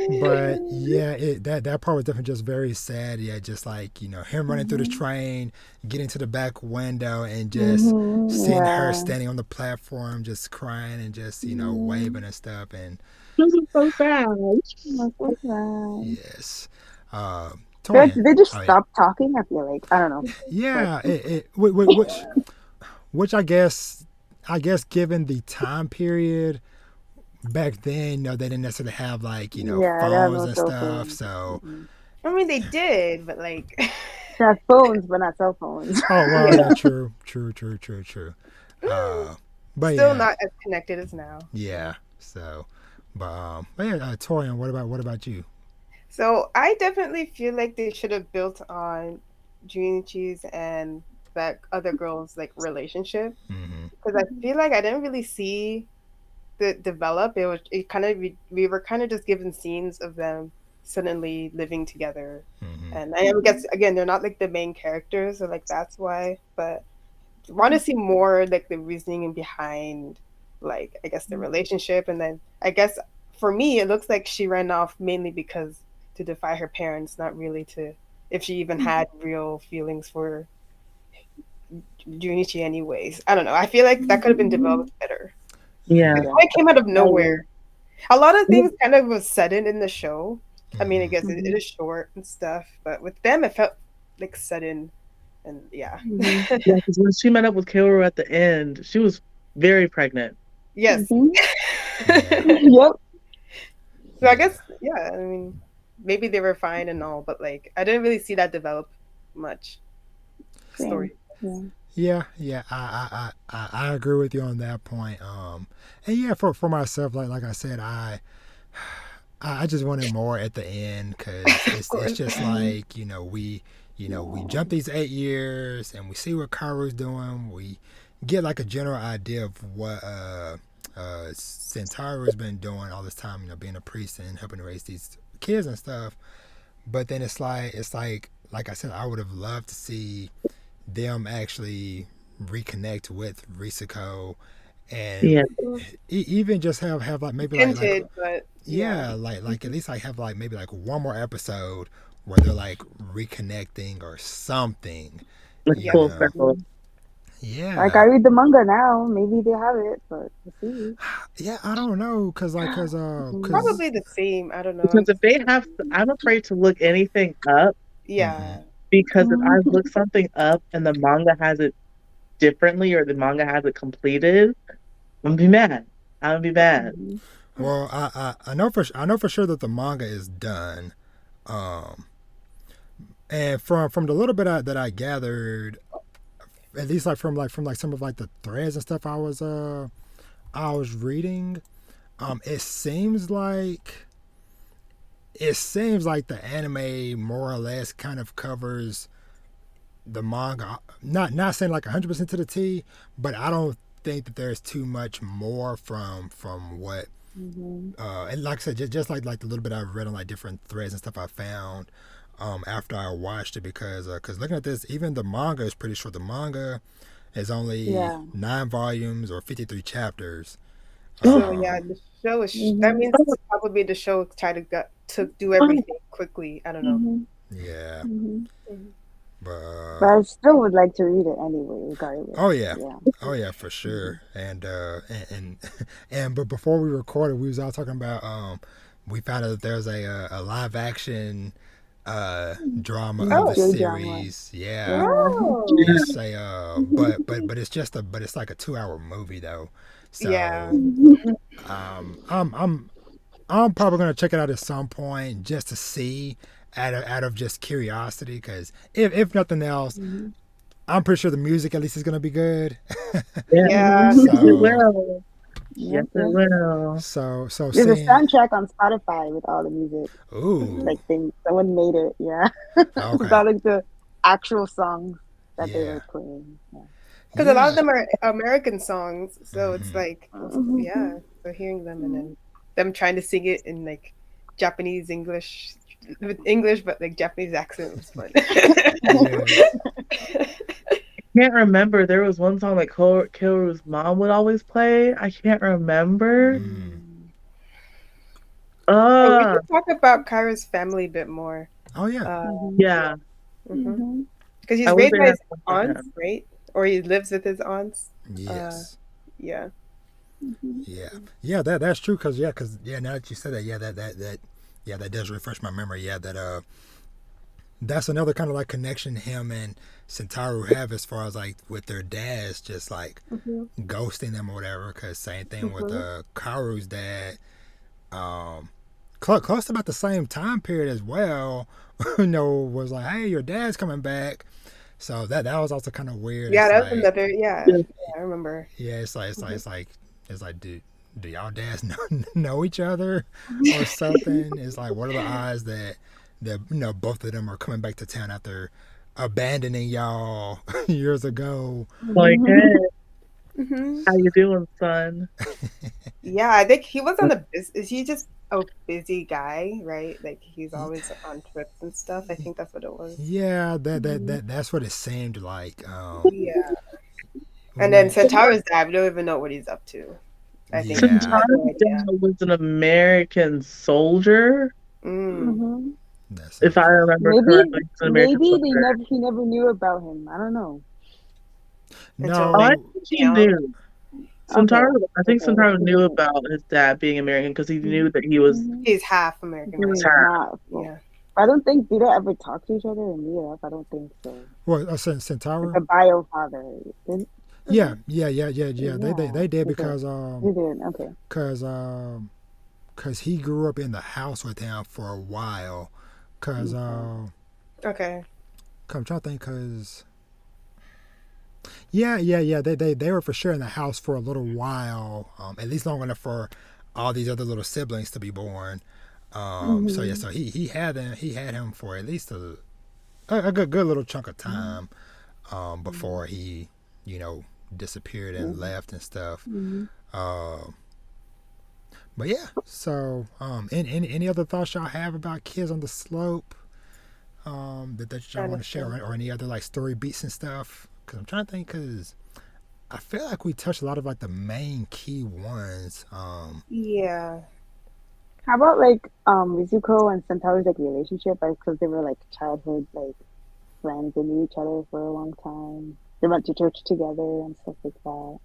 But Mm-hmm. yeah, that part was definitely just very sad. Yeah, just like him running through the train, getting to the back window, and just seeing her Yeah. standing on the platform, just crying and just Mm-hmm. waving and stuff. And This is so sad. That's so sad. yes, uh, They, Toyin. they just Oh yeah, stopped talking. I feel like I don't know, but yeah. Which I guess given the time period back then, they didn't necessarily have like yeah, they have phones no and cell stuff. phones. So, Mm-mm. I mean, they did, but like, They have phones, but not cell phones. oh well, yeah, yeah, true, true, true, true, true. Uh, but still yeah, not as connected as now. yeah. So, but yeah, Torian, what about you? So I definitely feel like they should have built on Junichi's and that other girl's like relationship, Mm-hmm. because I feel like I didn't really see the develop. It kind of we were kind of just given scenes of them suddenly living together, Mm-hmm. and I guess again they're not like the main characters, so like that's why. But want to see more like the reasoning behind, like I guess the relationship, and then I guess for me it looks like she ran off mainly because to defy her parents, not really to if she even had real feelings for Junichi anyways. I don't know. I feel like that could have been developed better. Yeah. It Yeah, kind of came out of I agree. nowhere. A lot of things kind of was sudden in the show. I mean, I Mm-hmm. guess it Mm-hmm. is short and stuff, but with them, it felt like sudden, and yeah, Mm-hmm. Yeah, because when she met up with Kaoru at the end, she was very pregnant. yes. Mm-hmm. Yeah, Yep. So I yeah, guess yeah. I mean, maybe they were fine and all, but like I didn't really see that develop much Same. story. Yeah. yeah, yeah. I agree with you on that point. And yeah, for myself, like I said, I just wanted more at the end because Of it's course. just Mm-hmm. like we Yeah. jump these 8 years and we see what Karu's doing. We get like a general idea of what Sentaro's been doing all this time. Being a priest and helping to raise these kids and stuff. But then it's like I said, I would have loved to see them actually reconnect with Risako and Yeah. even just have like maybe like Hinted, but yeah. yeah, like at least like have like maybe like one more episode where they're like reconnecting or something, Like you Yes. full know. circle. Like I Yeah, read the manga now. Maybe they have it, but we'll see. yeah, I don't know, Mm-hmm. cause Probably the same. I don't know. Because if they have, I'm afraid to look anything up mm-hmm, Yeah. because if I look something up and the manga has it differently or the manga has it completed, I'm gonna be mad. I'm gonna be mad. Mm-hmm. well I know for sure that the manga is done, um, and from the little bit that I gathered, at least like from some of like the threads and stuff I was reading, it seems like the anime more or less kind of covers the manga. Not saying like 100% to the T, but I don't think that there's too much more from what. Mm-hmm. And like I said, just like the little bit I've read on like different threads and stuff I found after I watched it because looking at this, even the manga is pretty short. The manga is only Yeah. 9 volumes or 53 chapters. Oh, So yeah, Um, the show is. That Mm-hmm. means probably the show tried to do oh, everything quickly. I don't know. Mm-hmm. yeah, Mm-hmm. Mhm. but But I still would like to read it anyway, regardless. oh yeah, Yeah. oh yeah, for Mm-hmm. sure. And but before we recorded, we was all talking about we found out that there's a live action drama of Oh. the J drama. series. Yeah, Yeah. Oh. yeah. it's but it's like a 2 hour movie though. Yeah. So I'm probably gonna check it out at some point just to see out of just curiosity because if nothing else, Mm-hmm. I'm pretty sure the music at least is gonna be good. Yeah. Yeah. Mm-hmm. It So will. Yes, yeah. it will. So There's a seeing, soundtrack on Spotify with all the music. ooh, Like someone made it, yeah. With okay, all like the actual songs that they yeah, were playing. Yeah. Because a lot of yeah, them are American songs, so it's hmm like, Mhm. yeah, so hearing them and then them trying to sing it in like Japanese English with English but like Japanese accent was fun. yes, Can't remember. There was one song that Kiru's mom would always play. I can't remember. mm. Oh, we Uh, should talk about Kyra's family a bit more. Oh yeah, Uh, Mhm. yeah. mhm. Mhm. Because I he's wish raised they by had his one for aunts, him. right? Or he lives with his aunts. Uh, yes. yeah. Mhm. Yeah, yeah, that's true. Cause yeah, now that you said that, yeah, yeah, that does refresh my memory. Yeah, that's another kind of like connection him and Sentaru have as far as like with their dads, just like Mm-hmm. ghosting them or whatever. Cause same thing with Mm-hmm. Karu's dad. Um, close to about the same time period as well. Was like, hey, your dad's coming back. So that was also kind of weird. Yeah, It's that was like, another. Yeah, Yeah. I remember. yeah, Mm-hmm. it's like, do y'all dads know each other or something? It's like, what are the odds that both of them are coming back to town after abandoning y'all years ago? Like, hey, Mhm. Mm-hmm. how you doing, son? Yeah, I think he was on a Is he just a busy guy, right? Like he's Y- always on trips and stuff. I think that's what it was. Yeah, Mhm. that's what it seemed like. Yeah. And then When Centaurus dad, we don't even know what he's up to. I think we yeah, have no Santana's idea. dad was an American soldier, Mm. Mhm. that if I sounds right. remember Maybe correctly. He's an American maybe soldier. he never knew about him. I don't know. Until Oh, I like No, think he young. knew. Okay. Santaro, I think Okay. Santaro knew about his dad being American because he knew that he was Mhm. He's half American, He right? was half. not. Yeah. I don't think did they ever talk to each other and meet up? I don't think so. what Like Centaur? the bio father. Yeah, yeah. They Yeah. did Okay. because They did. Okay. cause cause he grew up in the house with him for a while. Cause Okay. Okay. I'm trying to think. Cause yeah. They were for sure in the house for a little while. At least long enough for all these other little siblings to be born. So yeah, Mhm. so he had him for at least a good little chunk of time. Before he you know disappeared and Mhm. left and stuff. Mhm. Uh, but yeah, so any other thoughts y'all have about Kids on the Slope? That y'all Trying want to to share, think. or any other like story beats and stuff? Because I'm trying to think. Because I feel like we touched a lot of like the main key ones. Yeah. How about like Rizuko and Centaur's like relationship? Because they were like childhood like friends. They knew each other for a long time. They went to church together and stuff like that.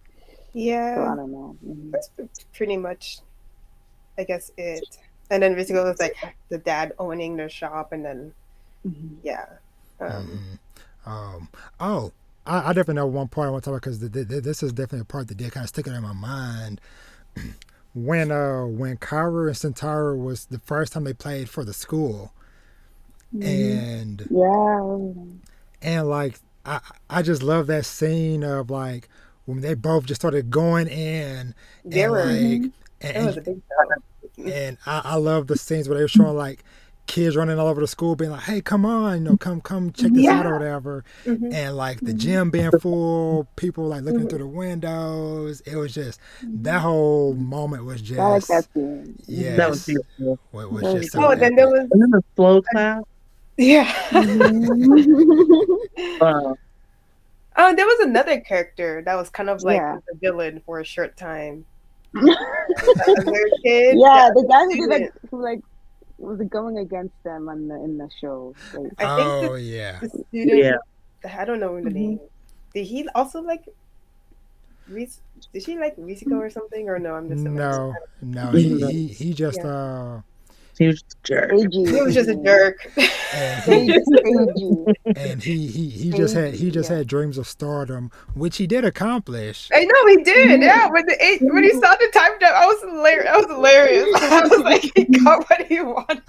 So Yeah. I don't know. That's pretty much, I guess, it. And then basically it was like the dad owning the shop, and then Mhm. yeah. Um. hmm oh, I definitely know one part I want to talk about because this is definitely a part that did kind of stick out in my mind when Kaoru and Centauro was the first time they played for the school, Mhm. and Yeah. like I just love that scene of like when they both just started going in They and were. like Mhm. It was and a big deal. and I love the scenes where they were showing like kids running all over the school being like, hey, come on, come check this out Mhm. or whatever, Hmm. and like the Mhm. gym being full, people like looking through Hmm. the windows. It was just that Mhm. whole moment was I like that just scene. That was yes, beautiful. what That was was just so Oh, good. then there epic. was And then the slow clap. yeah. Mhm. Wow. Oh, there was another character that was kind of like Yeah. the villain for a short time. The other kid, the Yeah, the other guy who did like student. who like was going against them on the in the show. Like, I think Oh yeah. the student. Yeah. I don't know the hmm name. Did he also like Reese? Did she like Risiko or something? Or no? I'm just imagining. No, Mhm. he just Yeah, He was just a jerk. he Seiji, was his just a name. jerk. and Seiji. he just Yeah. had dreams of stardom, which he did accomplish. I know he did. hmm Yeah, when he saw the time jump, I was hilarious. I was hilarious. I was like, he got what he wanted.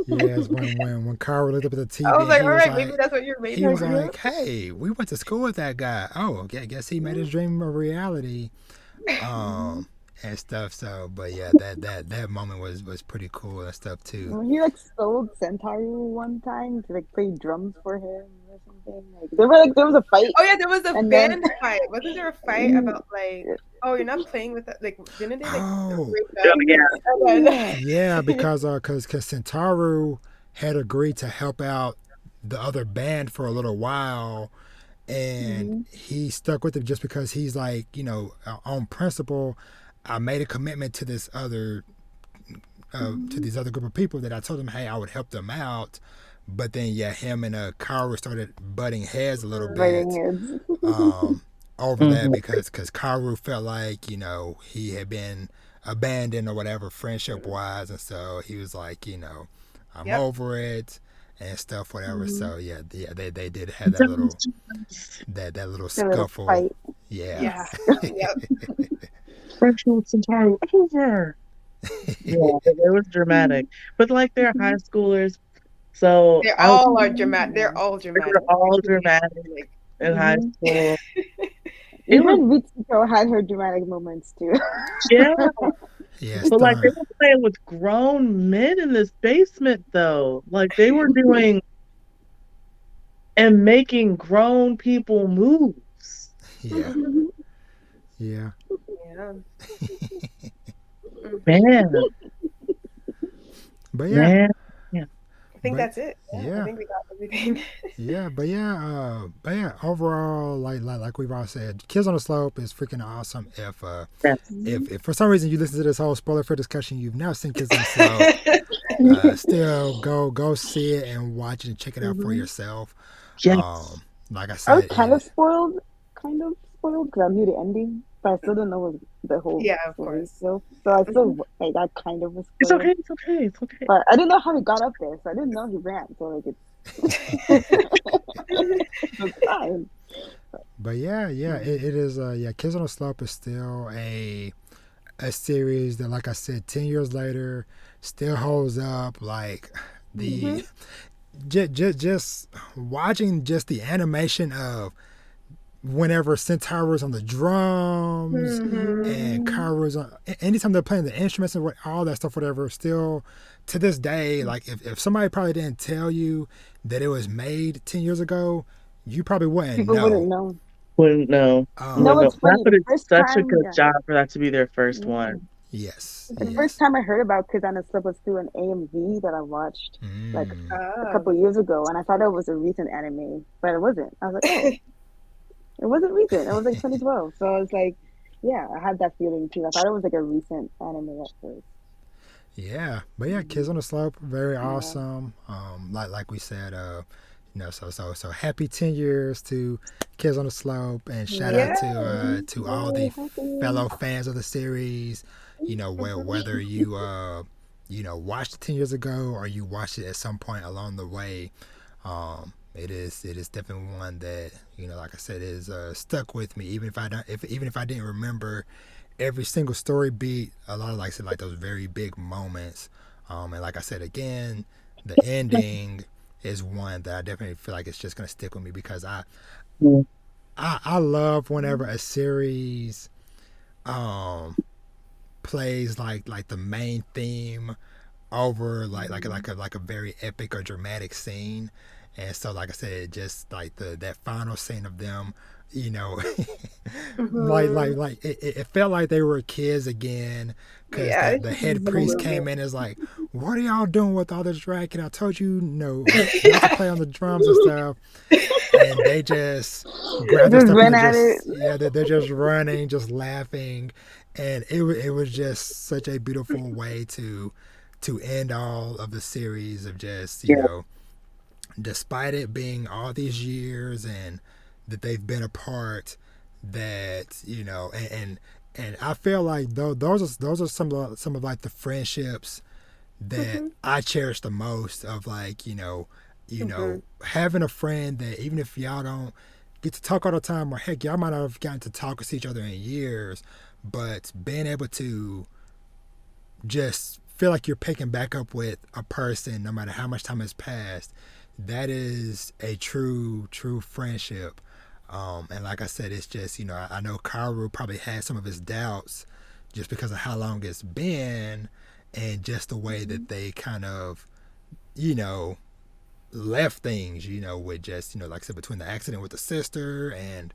Yes, when Kyra looked up at the I TV was and like, all right, maybe that's what you're made he was for. like, hey, we went to school with that guy. Oh, guess he made his dream a reality. um, and stuff. So, but yeah, that moment was pretty cool and stuff too. When he like stole Centauru one time to like play drums for him or something. Like they were like there was a fight, Oh yeah, there was a and then band fight. Wasn't there a fight about like, oh, you're not playing with that? Like, didn't they like Oh, break Yeah, up? yeah. And then, yeah, yeah, because Centauru had agreed to help out the other band for a little while, and hmm he stuck with it just because he's like, on principle, I made a commitment to this other to hmm these other group of people that I told them, hey, I would help them out. But then, yeah, him and Karu started butting heads a little biting bit heads. um, over that Hmm. because Karu felt like, he had been abandoned or whatever friendship wise. And so he was like, I'm yep. over it and stuff, whatever. hmm So, yeah, they did have that little The little scuffle. fight. Yeah. Yeah. Yep. Freshman Centauri over. Yeah, it was dramatic. But like they're high Mhm. schoolers, so They I was all are dramatic. They're Yeah. all they were dramatic. all dramatic Like, in high hmm school. It was Even Ritsuko had her dramatic moments too. yeah, Yeah, but like they Stern. were playing with grown men in this basement though. Like they were doing and making grown people moves. Yeah. Yeah. yeah. Mm. Man, But yeah. man, yeah. I think But that's it. Yeah, I yeah. think we got everything. Yeah, but yeah, overall, like we've all said, Kids on the Slope is freaking awesome. Yes. If for some reason you listen to this whole spoiler free discussion, you've never seen Kids on the Slope, still go see it and watch it and check it out for hmm yourself. Yes. Like I I was said, kind of spoiled, because I knew the ending, but I still don't know what the whole Yeah, of story course. still. So I Mhm. still like I kind of was It's okay, spoiled, it's okay, it's okay. but I didn't know how he got up there, so I didn't know he ran. So like it's fine. but yeah, Mm-hmm. it is. Yeah, Kids on the Slope is still a series that, like I said, 10 years later, still holds up. Like hmm the just watching just the animation of whenever Centauro's on the drums hmm and hmm Kairo's on, anytime they're playing the instruments and all that stuff, whatever, still to this day, like if somebody probably didn't tell you that it was made 10 years ago, you probably wouldn't People wouldn't know. know. Wouldn't know. You know Wouldn't Um, know. what's That funny? but The it's first such a time, good yeah, job for that to be their first yeah. one. yes, The first yes. time I heard about Kids on the Slip was through an AMV that I watched like Mm, a Ah. couple years ago, and I thought it was a recent anime, but it wasn't. I was like, oh, it wasn't recent. It was like 2012. So I was like, yeah, I had that feeling too. I thought it was like a recent anime at first. yeah, but yeah, Kids hmm on the Slope, very Yeah. awesome. Like we said, so happy 10 years to Kids on the Slope, and shout Yeah. out Yeah. to all the Yay, happy. fellow fans of the series. Mhm. Whether you watched it 10 years ago or you watched it at some point along the way. It is definitely one that, like I said, is stuck with me. Even if I don't, if even if I didn't remember every single story beat, a lot of, like I said, like those very big moments. And like I said again, the ending is one that I definitely feel like it's just gonna stick with me because Mm. I love whenever a series um plays like the main theme over like a very epic or dramatic scene. And so, like I said, just like that final scene of them, you know, Mhm. it felt like they were kids again, because Yeah, the it's just a head little priest bit. came in and is like, "What are y'all doing with all this racket? I told you no, not to play on the drums and stuff." And they just grab their Just stuff and run they're at it. just, yeah, they're just running, just laughing, and it was just such a beautiful way to end all of the series of just, Yeah. despite it being all these years and that they've been apart, that, and I feel like those are some of like the friendships that Mhm. I cherish the most, of like, Mhm. having a friend that even if y'all don't get to talk all the time, or heck, y'all might not have gotten to talk with each other in years, but being able to just feel like you're picking back up with a person no matter how much time has passed, that is a true friendship. And like I said, it's just, I know Karu probably had some of his doubts just because of how long it's been and just the way that they kind of, you know, left things, with just, like I said, between the accident with the sister and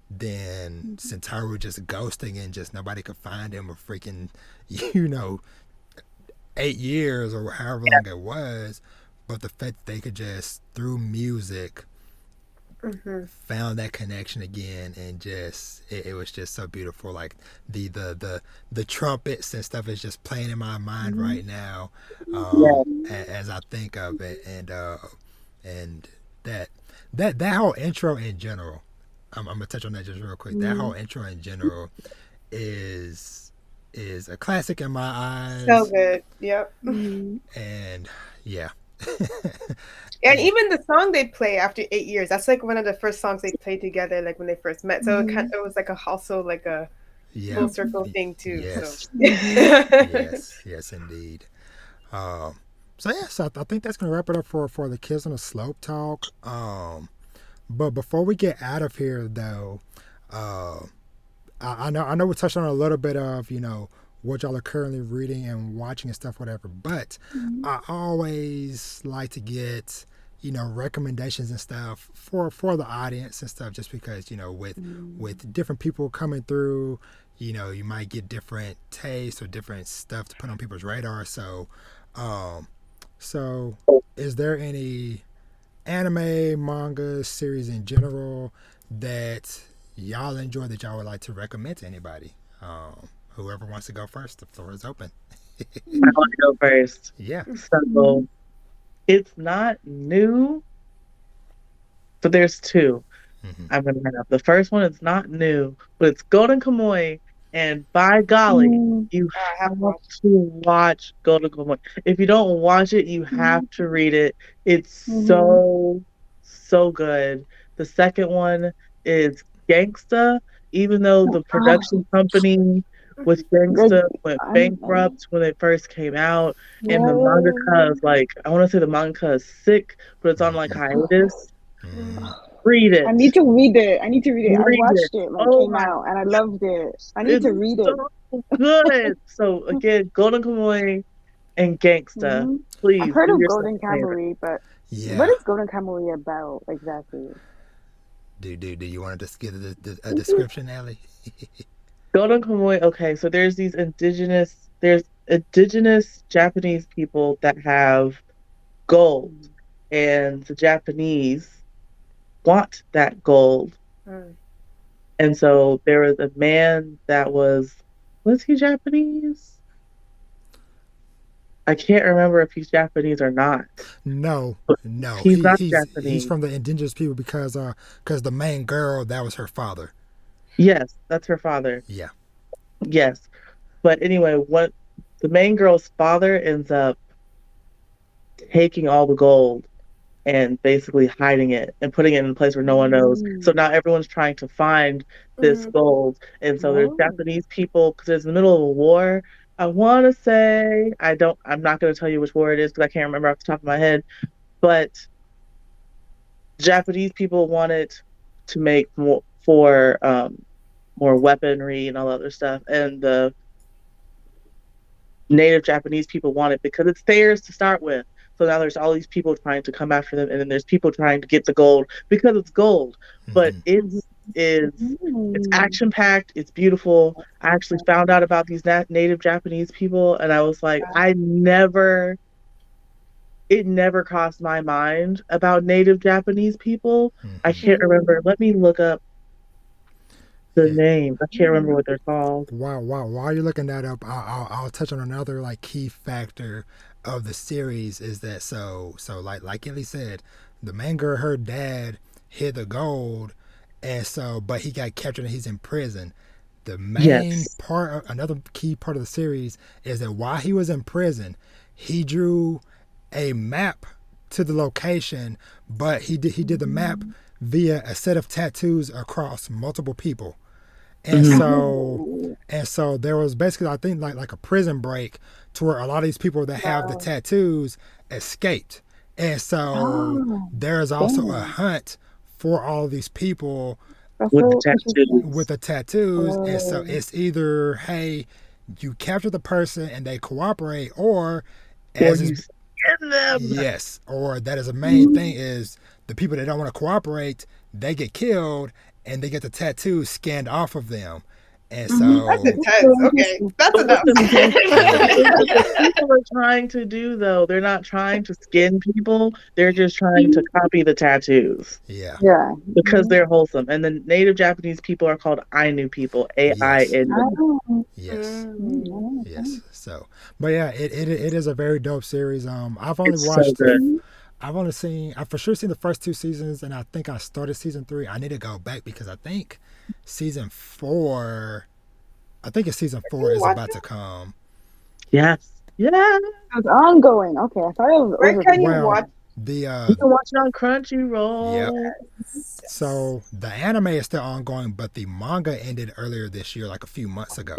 then Centauro just ghosting and just nobody could find him for freaking, you know, 8 years or however long it was. But the fact that they could just, through music, found that connection again, and just it was just so beautiful. Like the trumpets and stuff is just playing in my mind right now, Yeah. as I think of it, and that whole intro in general. I'm gonna touch on that just real quick. That whole intro in general is a classic in my So eyes, good. Yep. and yeah. And even the song they play after 8 years, that's like one of the first songs they played together, like when they first met. So it was like also like a Yeah. full circle thing too. Yes. So Yes, indeed. Um, so yeah, so I think that's gonna wrap it up for the Kids on the Slope talk. But before we get out of here, though, uh, I know we touched on a little bit of what y'all are currently reading and watching and stuff, whatever. But I always like to get recommendations and stuff for the audience and stuff, just because with different people coming through, you might get different tastes or different stuff to put on people's radar. Um, so is there any anime, manga, series in general that y'all enjoy that y'all would like to recommend to anybody? Whoever wants to go first, the floor is open. I want to go first. Yeah. So it's not new, but there's two. I'm gonna bring up. The first one is not new, but it's Golden Kamuy, and by golly, you I have have watched. to watch Golden Kamuy. If you don't watch it, you have to read it. It's so good. The second one is Gangsta, even though the production company with Gangsta went bankrupt when it first came out, and the mangaka is like, I want to say the mangaka is sick, but it's on like hiatus. Read it. I need to read it. I need to read it. I Read watched it. it when it Oh came my, out and I loved it. I need it's to read it. so good. So again, Golden Kamuy and Gangsta. I've Please heard do of yourself Golden a favor. Kamuy, but Yeah. what is Golden Kamuy about exactly? Do you want to just give a description, Ellie? Golden Kamuy. Okay, so there's indigenous Japanese people that have gold, and the Japanese want that gold. And so there was a man that was he Japanese? I can't remember if he's Japanese or not. No. He's not He's Japanese. from the indigenous people because the main girl, that was her father. Yes, that's her father. Yeah. Yes. But anyway, what the main girl's father ends up taking all the gold and basically hiding it and putting it in a place where no one knows. So now everyone's trying to find this gold. And so there's Japanese people, because it's in the middle of a war. I want to say, I'm not going to tell you which war it is because I can't remember off the top of my head, but Japanese people wanted to make more weaponry and all other stuff. And the native Japanese people want it because it's theirs to start with. So now there's all these people trying to come after them, and then there's people trying to get the gold because it's gold. But it's action packed. It's beautiful. I actually found out about these native Japanese people, and I was like, it never crossed my mind about native Japanese people. I can't remember. Let me look up the name. I can't remember what they're called. Wow. While you're looking that up, I'll touch on another key factor of the series is that like Ellie said, the main girl, her dad hid the gold, and but he got captured and he's in prison. The main part, another key part of the series is that while he was in prison, he drew a map to the location, but he did the map via a set of tattoos across multiple people. And so there was basically, I think, like a prison break to where a lot of these people that have the tattoos escaped. And so there's also a hunt for all these people That's With the so interesting. with tattoos. the tattoos, and so Oh. it's either hey, you capture the person and they cooperate, or Or as is you skin them. yes, or that is a main thing Mhm. is the people that don't want to cooperate, they get killed and they get the tattoos scanned off of them, and Mhm. That's so That's so intense. Okay, interesting. that's But what enough. the yeah, what the people are trying to do though, they're not trying to skin people. They're just trying to copy the tattoos yeah, Yeah. because Mhm. they're wholesome. And the native Japanese people are called Ainu people, yes, AINU. Oh. yes. Mm. Yes. So, but yeah, it is a very dope series. I've only It's so watched the good. Mhm. I've only seen I've for sure seen the first two seasons, and I think I started season three. I need to go back because I think season four. I think it's season Can four you is watch about it? to come. Yes. Yeah. It's ongoing. Okay, I thought it was Where over can you Well, watch? before. the You can watch it on yep. Crunchyroll. Yes. So the anime is still ongoing, but the manga ended earlier this year, like a few months Yeah. ago.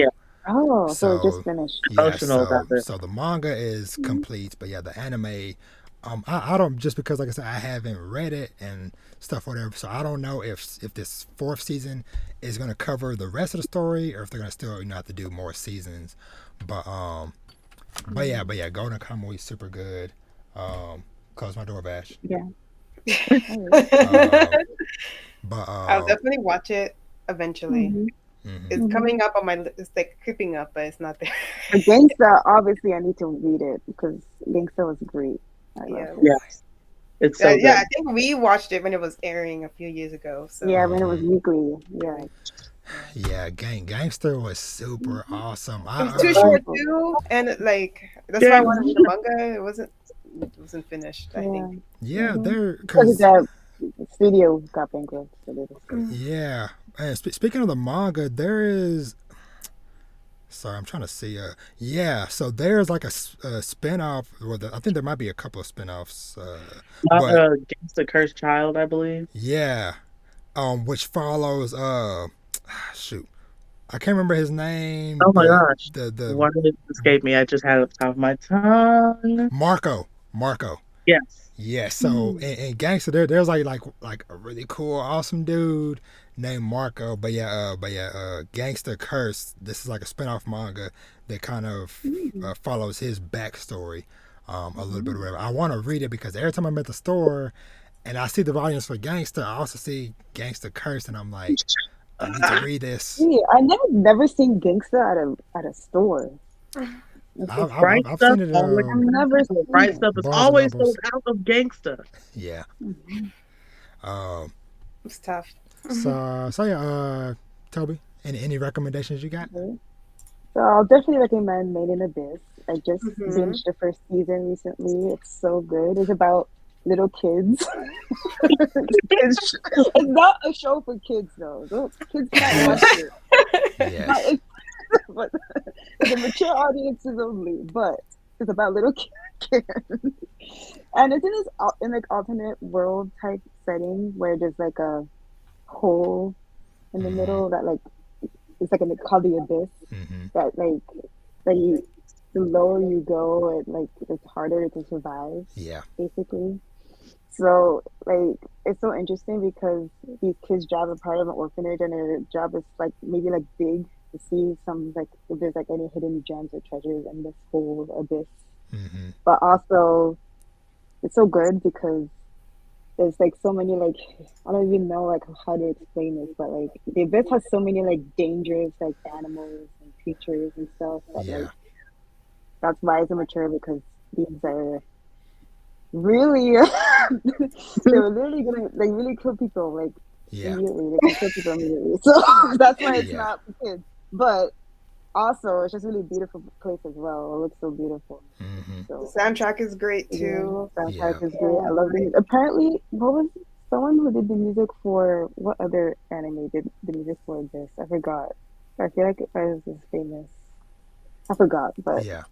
Oh, so it just So finished. yeah, Emotional about this. so the manga is Mhm. complete, but yeah, the anime, I don't just because like I said, I haven't read it and stuff whatever, so I don't know if this fourth season is gonna cover the rest of the story or if they're gonna still have to do more seasons. But but yeah, Golden Kamuy is super good. Close my door, Bash. Yeah. All Um, but I'll definitely watch it eventually. right. mhm. It's Mm-hmm. coming up on my list. It's like creeping up, but it's not there. The Gangsta, obviously, I need to read it because Gangsta was great. I loved Yeah. it. Yes. It's so Yeah, good. I think we watched it when it was airing a few years ago. Yeah, So when it was weekly. Yeah. yeah. Yeah, Gangster was super Mhm. awesome. It was I too It's Oh, short beautiful. too, and like that's why I yes. wanted to read the manga. It wasn't finished. I Yeah. think. yeah, Mm-hmm. there Because because the studio got bankrupt, so they just like, yeah. And speaking of the manga, there is. Sorry, I'm trying to see. Yeah, so there's like a spin-off. Or I think there might be a couple of spin-offs. But Gangsta Cursed Child, I believe. yeah, which follows. Shoot, I can't remember his name, Oh my but gosh. the Why did it escape me? I just had it off the top of my tongue. Marco. Yes. Yeah, so hmm. in Gangster, there's like a really cool, awesome dude named Marco. But yeah, Gangster Curse. This is like a spinoff manga that kind of Mm-hmm. follows his backstory a little bit or Mm-hmm. whatever. I want to read it because every time I'm at the store and I see the volumes for Gangster, I also see Gangster Curse, and I'm like, I need to read this. Yeah, I never seen Gangsta at a store. It's just, Bright I've stuff seen it. always I've never seen bright it. stuff is Barnes and always sold Nobles. out of gangsta. Yeah. Mm-hmm. Um. It's tough. So yeah. Toby, any recommendations you got? Okay. So I'll definitely recommend Made in Abyss. I just Hmm. binged the first season recently. It's so good. It's about little kids. It's not a show for kids though. Kids can't watch Yes. it. But Yes. it's, but it's a mature audiences only. But it's about little kids, and it's in this in like alternate world type setting where there's like a hole in the Mm-hmm. middle that like it's like called the abyss Mm-hmm. that like that you the lower you go it like it's harder to survive Yeah. basically. So like it's so interesting because these kids' job are part of an orphanage and their job is like maybe like big to see some like if there's like any hidden gems or treasures in this whole abyss. Mm-hmm. But also it's so good because there's like so many like I don't even know like how to explain this, but like the abyss has so many like dangerous like animals and creatures and stuff that like Yeah. that's why it's immature because these are really they're literally gonna like really kill people like Yeah. immediately. They can kill people immediately. So that's why it's Yeah. not for kids. But also it's just a really beautiful place as well. It looks so beautiful. Mm-hmm. The So soundtrack is great yeah, too. soundtrack Yeah. is great. I love it. Apparently, what was someone who did the music for what other anime did the music for this? I forgot. I feel like it was famous. I forgot, but Yeah.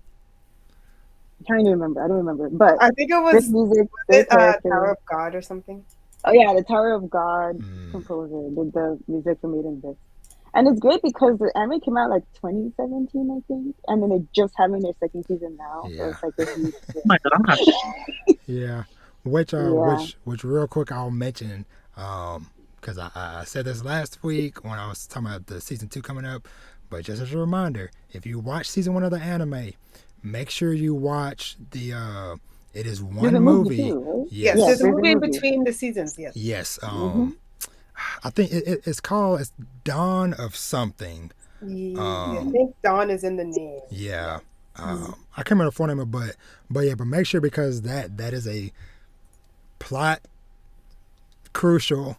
I'm trying to remember. I don't remember. But I think it this was music, their it character. Tower of God or something. Oh yeah, the Tower of God Mm. composer did the music for Made in this. And it's great because the anime came out like 2017, I think, and then they're just having their second season now. So Yeah. it's like a huge Oh my gosh. Yeah. yeah. Which real quick I'll mention. Because I said this last week when I was talking about the season 2 coming up. But just as a reminder, if you watch season 1 of the anime, make sure you watch the. It is There's one a movie movie. too, right? Yes. Yes, Yes, there's a there's a movie in movie. between the seasons. Yes. Yes. Mm-hmm. I think it's called it's Dawn of something. I think Dawn is in the name. Yeah. Mm-hmm. I can't remember the full name of it, but yeah, but make sure because that is a plot crucial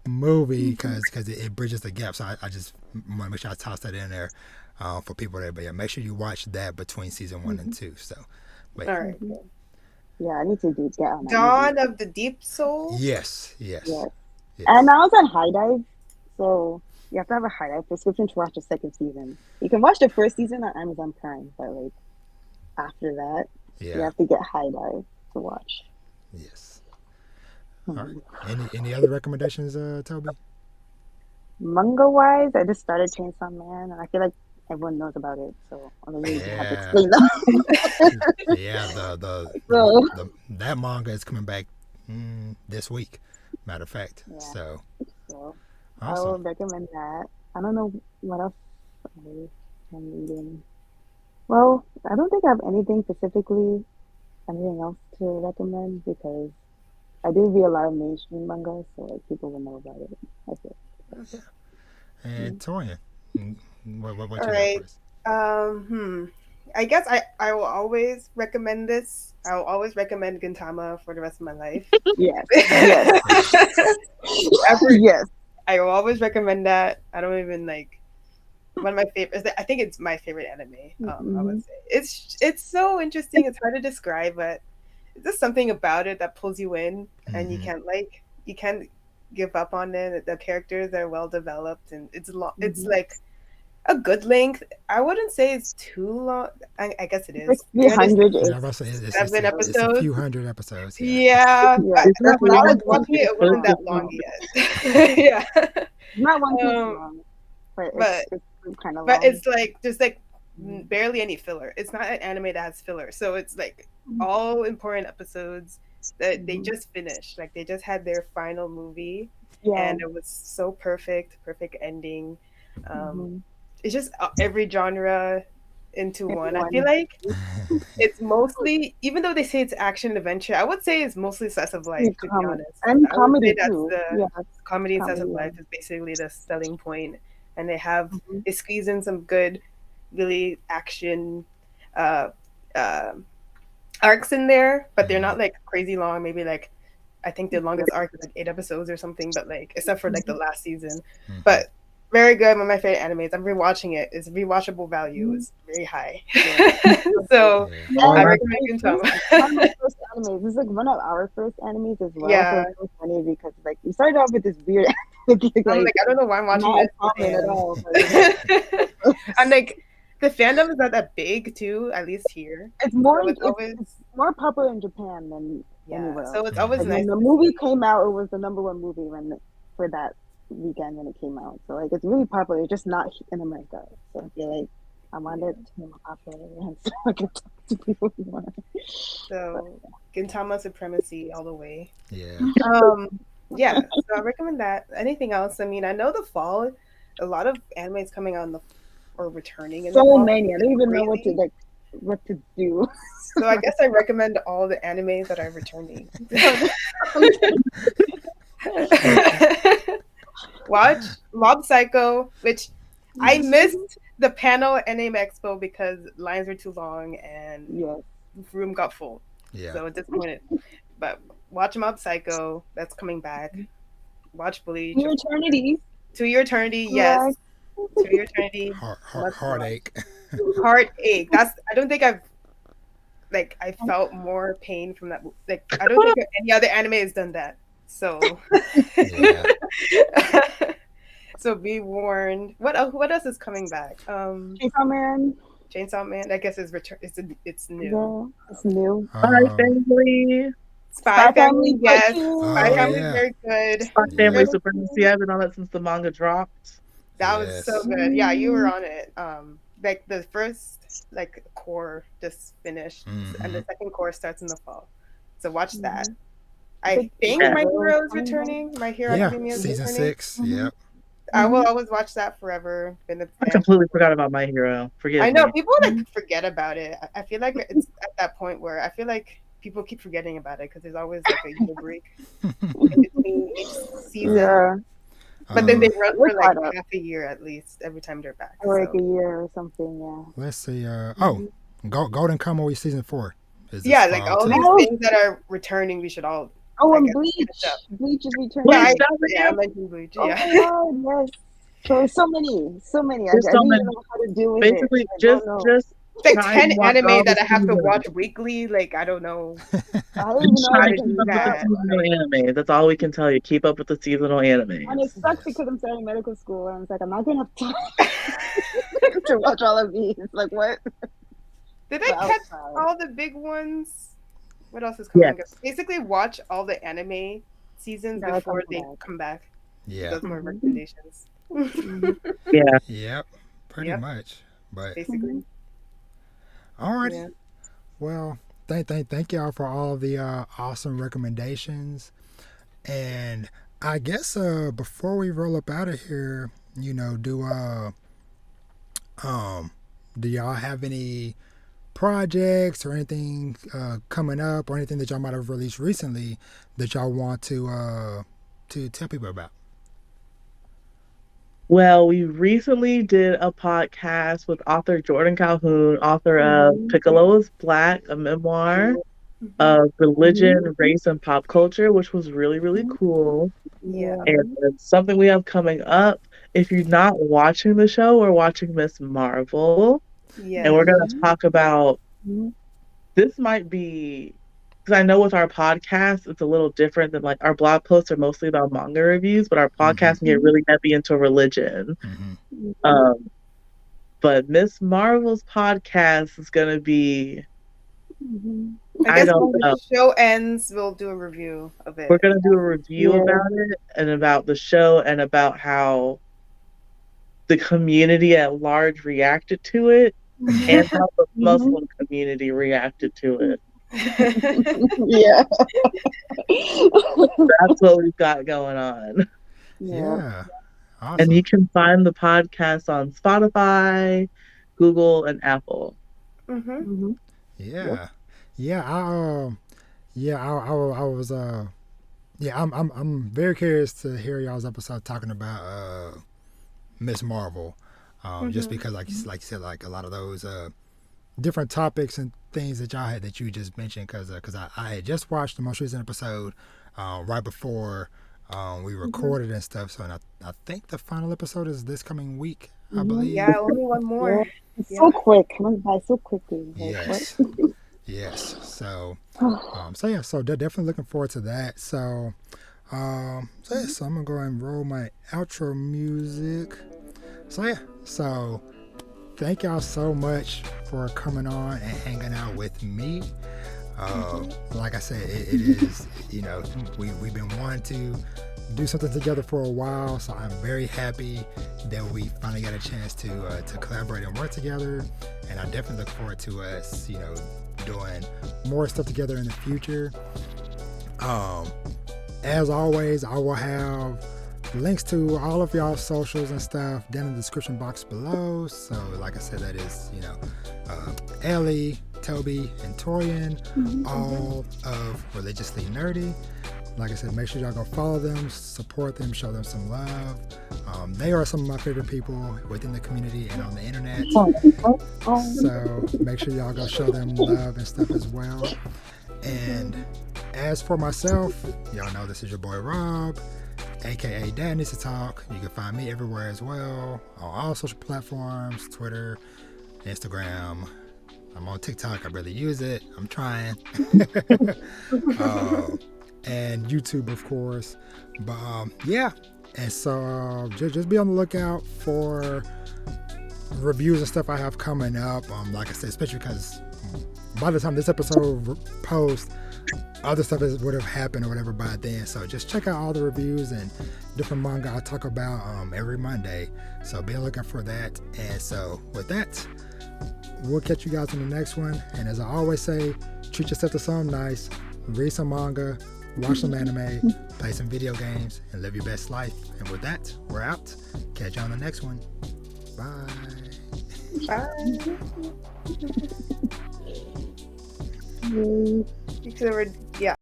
movie because it bridges the gap. So I just want to make sure I toss that in there for people there. But yeah, make sure you watch that between season 1 and 2. So, but All right. Mm-hmm. Yeah, I need to get on that Dawn movie. of the Deep Soul. yes, Yes. yes. And I was on High Dive, so you have to have a High Dive prescription to watch the second season. You can watch the first season on Amazon Prime, but like after that, you Yeah. have to get High Dive to watch. Yes. All right. Hmm. Any other recommendations, Toby? Manga wise, I just started Chainsaw Man, and I feel like everyone knows about it, so I don't really have to Yeah. explain that. Yeah. So That manga is coming back this week. Matter of fact. yeah, So so I awesome. will recommend that. I don't know what else I am reading. Well, I don't think I have anything else to recommend because I do read a lot of mainstream manga, so like people will know about it. That's it. Yeah. And Mm. Torian, what All you got for right. us? I guess I will always recommend this. I will always recommend Gintama for the rest of my life. Yes, yes, Ever, yes. I will always recommend that. I don't even like one of my favorites. I think it's my favorite anime. I Mm-hmm. would say it's so interesting. It's hard to describe, but there's just something about it that pulls you in, and Mm-hmm. you can't give up on it. The characters are well developed, and it's long. It's Mm-hmm. like a good length. I wouldn't say it's too long. I guess it Like is. 300 Yeah, I is was about to say Seven it's a episodes. few hundred episodes. Yeah. Yeah, yeah. It's not when I was long, but watching it, it it's wasn't that just long long. yet. Yeah, It's not One Piece um, long, but but it's kind of but long. it's like there's like Mm-hmm. barely any filler. It's not an anime that has filler, so it's like all important episodes that they Mm-hmm. just finished. Like they just had their final movie, Yeah. and it was so perfect ending. Um, Mm-hmm. it's just every genre into one. I feel Everyone. like it's mostly, even though they say it's action and adventure, I would say it's mostly slice of life. To be honest, And I would say comedy that's too. the Yeah, comedy and slice comedy. of Yeah. life is basically the selling point, and Mm-hmm. they squeeze in some good, really action uh, uh, arcs in there, but they're not like crazy long. Maybe like I think the longest arc is like 8 episodes or something, but like except for like the last season, Mm-hmm. but very good. One of my favorite animes. I'm rewatching it. Its rewatchable value is very high. So Yeah. All I And right. recommend it's Gintama. one of my first animes. It's like one of our first animes as well. So Yeah, it's so funny because like we started off with this weird I'm like like I don't know why I'm watching not this, but common at damn. all, but you know, And like the fandom is not that big too, at least here. So it's more popular in Japan than yeah. anywhere So else. it's always Like Mm-hmm. nice when the to movie see. came out, it was the number one movie for that weekend when it came out. So like it's really popular. It's just not in America. So I feel like I wanted it to be more popular and so I can talk to people more. But So Gintama supremacy all the way. Yeah. Um, yeah. So I recommend that. Anything else? I mean, I know the fall, a lot of animes coming out in the or returning in the so fall, many. I which is don't even know crazy. what to do. So I guess I recommend all the animes that are returning. Watch Mob Psycho, which I missed the panel at Anime Expo because lines were too long and Yes. room got full. Yeah. So disappointed. But watch Mob Psycho, that's coming back. Watch Bleach. Your eternity. To Your Eternity, Yeah. yes. To Your Eternity, must watch. Heartache. Heartache. That's I don't think I felt more pain from that. Like I don't think any other anime has done that. So, Yeah. so be warned. What else is coming back? Chainsaw Man. Chainsaw Man. I guess is return. It's new. Yeah. It's new. Bye, Um. family. Spy Spy Family. Family Part Yes, Spy Oh Two. Family is yeah. very good. Spy Yeah. Family Very Supremacy. cool. I've been on it since the manga dropped. That was so Yes. good. Yeah, you were on it. Like the first core just finished, and Mm-hmm. the second core starts in the fall. So watch that. I think Yeah. My Hero is returning. My Hero Yeah, Academia is season returning. 6. Yep. I will always watch that forever. Been a I fan. completely forgot about My Hero. Forgive I know me. people like forget about it. I feel like it's at that point where I feel like people keep forgetting about it because there's always like a year break in between each season. Yeah, But then they run we're for like caught up. half a year at least every time they're back. Or like So a year or something. Yeah. Let's see. Golden Kamuy season 4 is this yeah, like fall all too. these Oh, things that are returning, we should all. oh, I and guess, catch up. Bleach is returning. Yeah, Bleach, that was I you? mentioned Bleach. Oh Yeah. my god, yes. So there's so many. I There's so don't even many. know how to do with it. Basically, I don't know. just It's like try 10 and watch anime all the that I have to seasons. watch weekly. Like, I don't know. I don't even Just know try how to to keep do up with the that. seasonal anime. That's all we can tell you. Keep up with the seasonal And animes. it sucks Yes. because I'm starting medical school and it's like I'm not gonna have time to watch all of these. Like what? Did But I I'll catch try. all the big ones? What else is coming Yes. up? Basically, watch all the anime seasons That are before coming they back. come back. Yeah. Those more Mhm. recommendations. Mhm. Yeah. Yep. Pretty Yep. much. But Basically, alrighty. yeah. Well, thank y'all for all of the awesome recommendations. And I guess before we roll up out of here, do y'all have any projects or anything coming up or anything that y'all might have released recently that y'all want to tell people about? Well, we recently did a podcast with author Jordan Calhoun, author of Piccolo is Black, a memoir of religion, race, and pop culture, which was really, really cool. Yeah. And it's something we have coming up. If you're not watching the show, we're watching Miss Marvel. Yeah. And we're going to talk about this might be because I know with our podcast it's a little different than like our blog posts are mostly about manga reviews, but our podcast can get really heavy into religion. But Miss Marvel's podcast is going to be I guess when the show ends, we'll do a review of it. We're going to do a review about it and about the show and about how the community at large reacted to it and how the Muslim community reacted to it. Yeah. That's what we've got going on. Yeah. Awesome. And you can find the podcast on Spotify, Google, and Apple. Yeah. Yeah. I was I'm very curious to hear y'all's episode talking about Miss Marvel. Just because like you said, like a lot of those different topics and things that you just mentioned, because I had just watched the most recent episode right before we recorded and stuff. So, and I think the final episode is this coming week, I believe. Yeah, only one more. Yeah. It's so quick. Coming by so quickly. Like, Yes. Yes. So, so definitely looking forward to that. So, so I'm gonna go and roll my outro music. So thank y'all so much for coming on and hanging out with me. Like I said, it is, we've been wanting to do something together for a while, so I'm very happy that we finally got a chance to collaborate and work together, and I definitely look forward to us, doing more stuff together in the future. As always, I will have links to all of y'all's socials and stuff down in the description box below. So like I said, that is, Ellie, Tobi, and Toyin, all of Religiously Nerdy. Like I said, make sure y'all go follow them, support them, show them some love. They are some of my favorite people within the community and on the internet. So make sure y'all go show them love and stuff as well. And as for myself, y'all know this is your boy Rob, aka Dad Needs to Talk. You can find me everywhere as well, on all social platforms, Twitter, Instagram. I'm on TikTok, I barely use it, I'm trying. And YouTube, of course. But and so just be on the lookout for reviews and stuff I have coming up. Like I said, especially because by the time this episode posts, other stuff would have happened or whatever by then. So just check out all the reviews and different manga I talk about every Monday. So be looking for that. And so with that, we'll catch you guys in the next one. And as I always say, treat yourself to something nice, read some manga, watch some anime, play some video games, and live your best life. And with that, we're out. Catch you on the next one. Bye. Bye. Because we're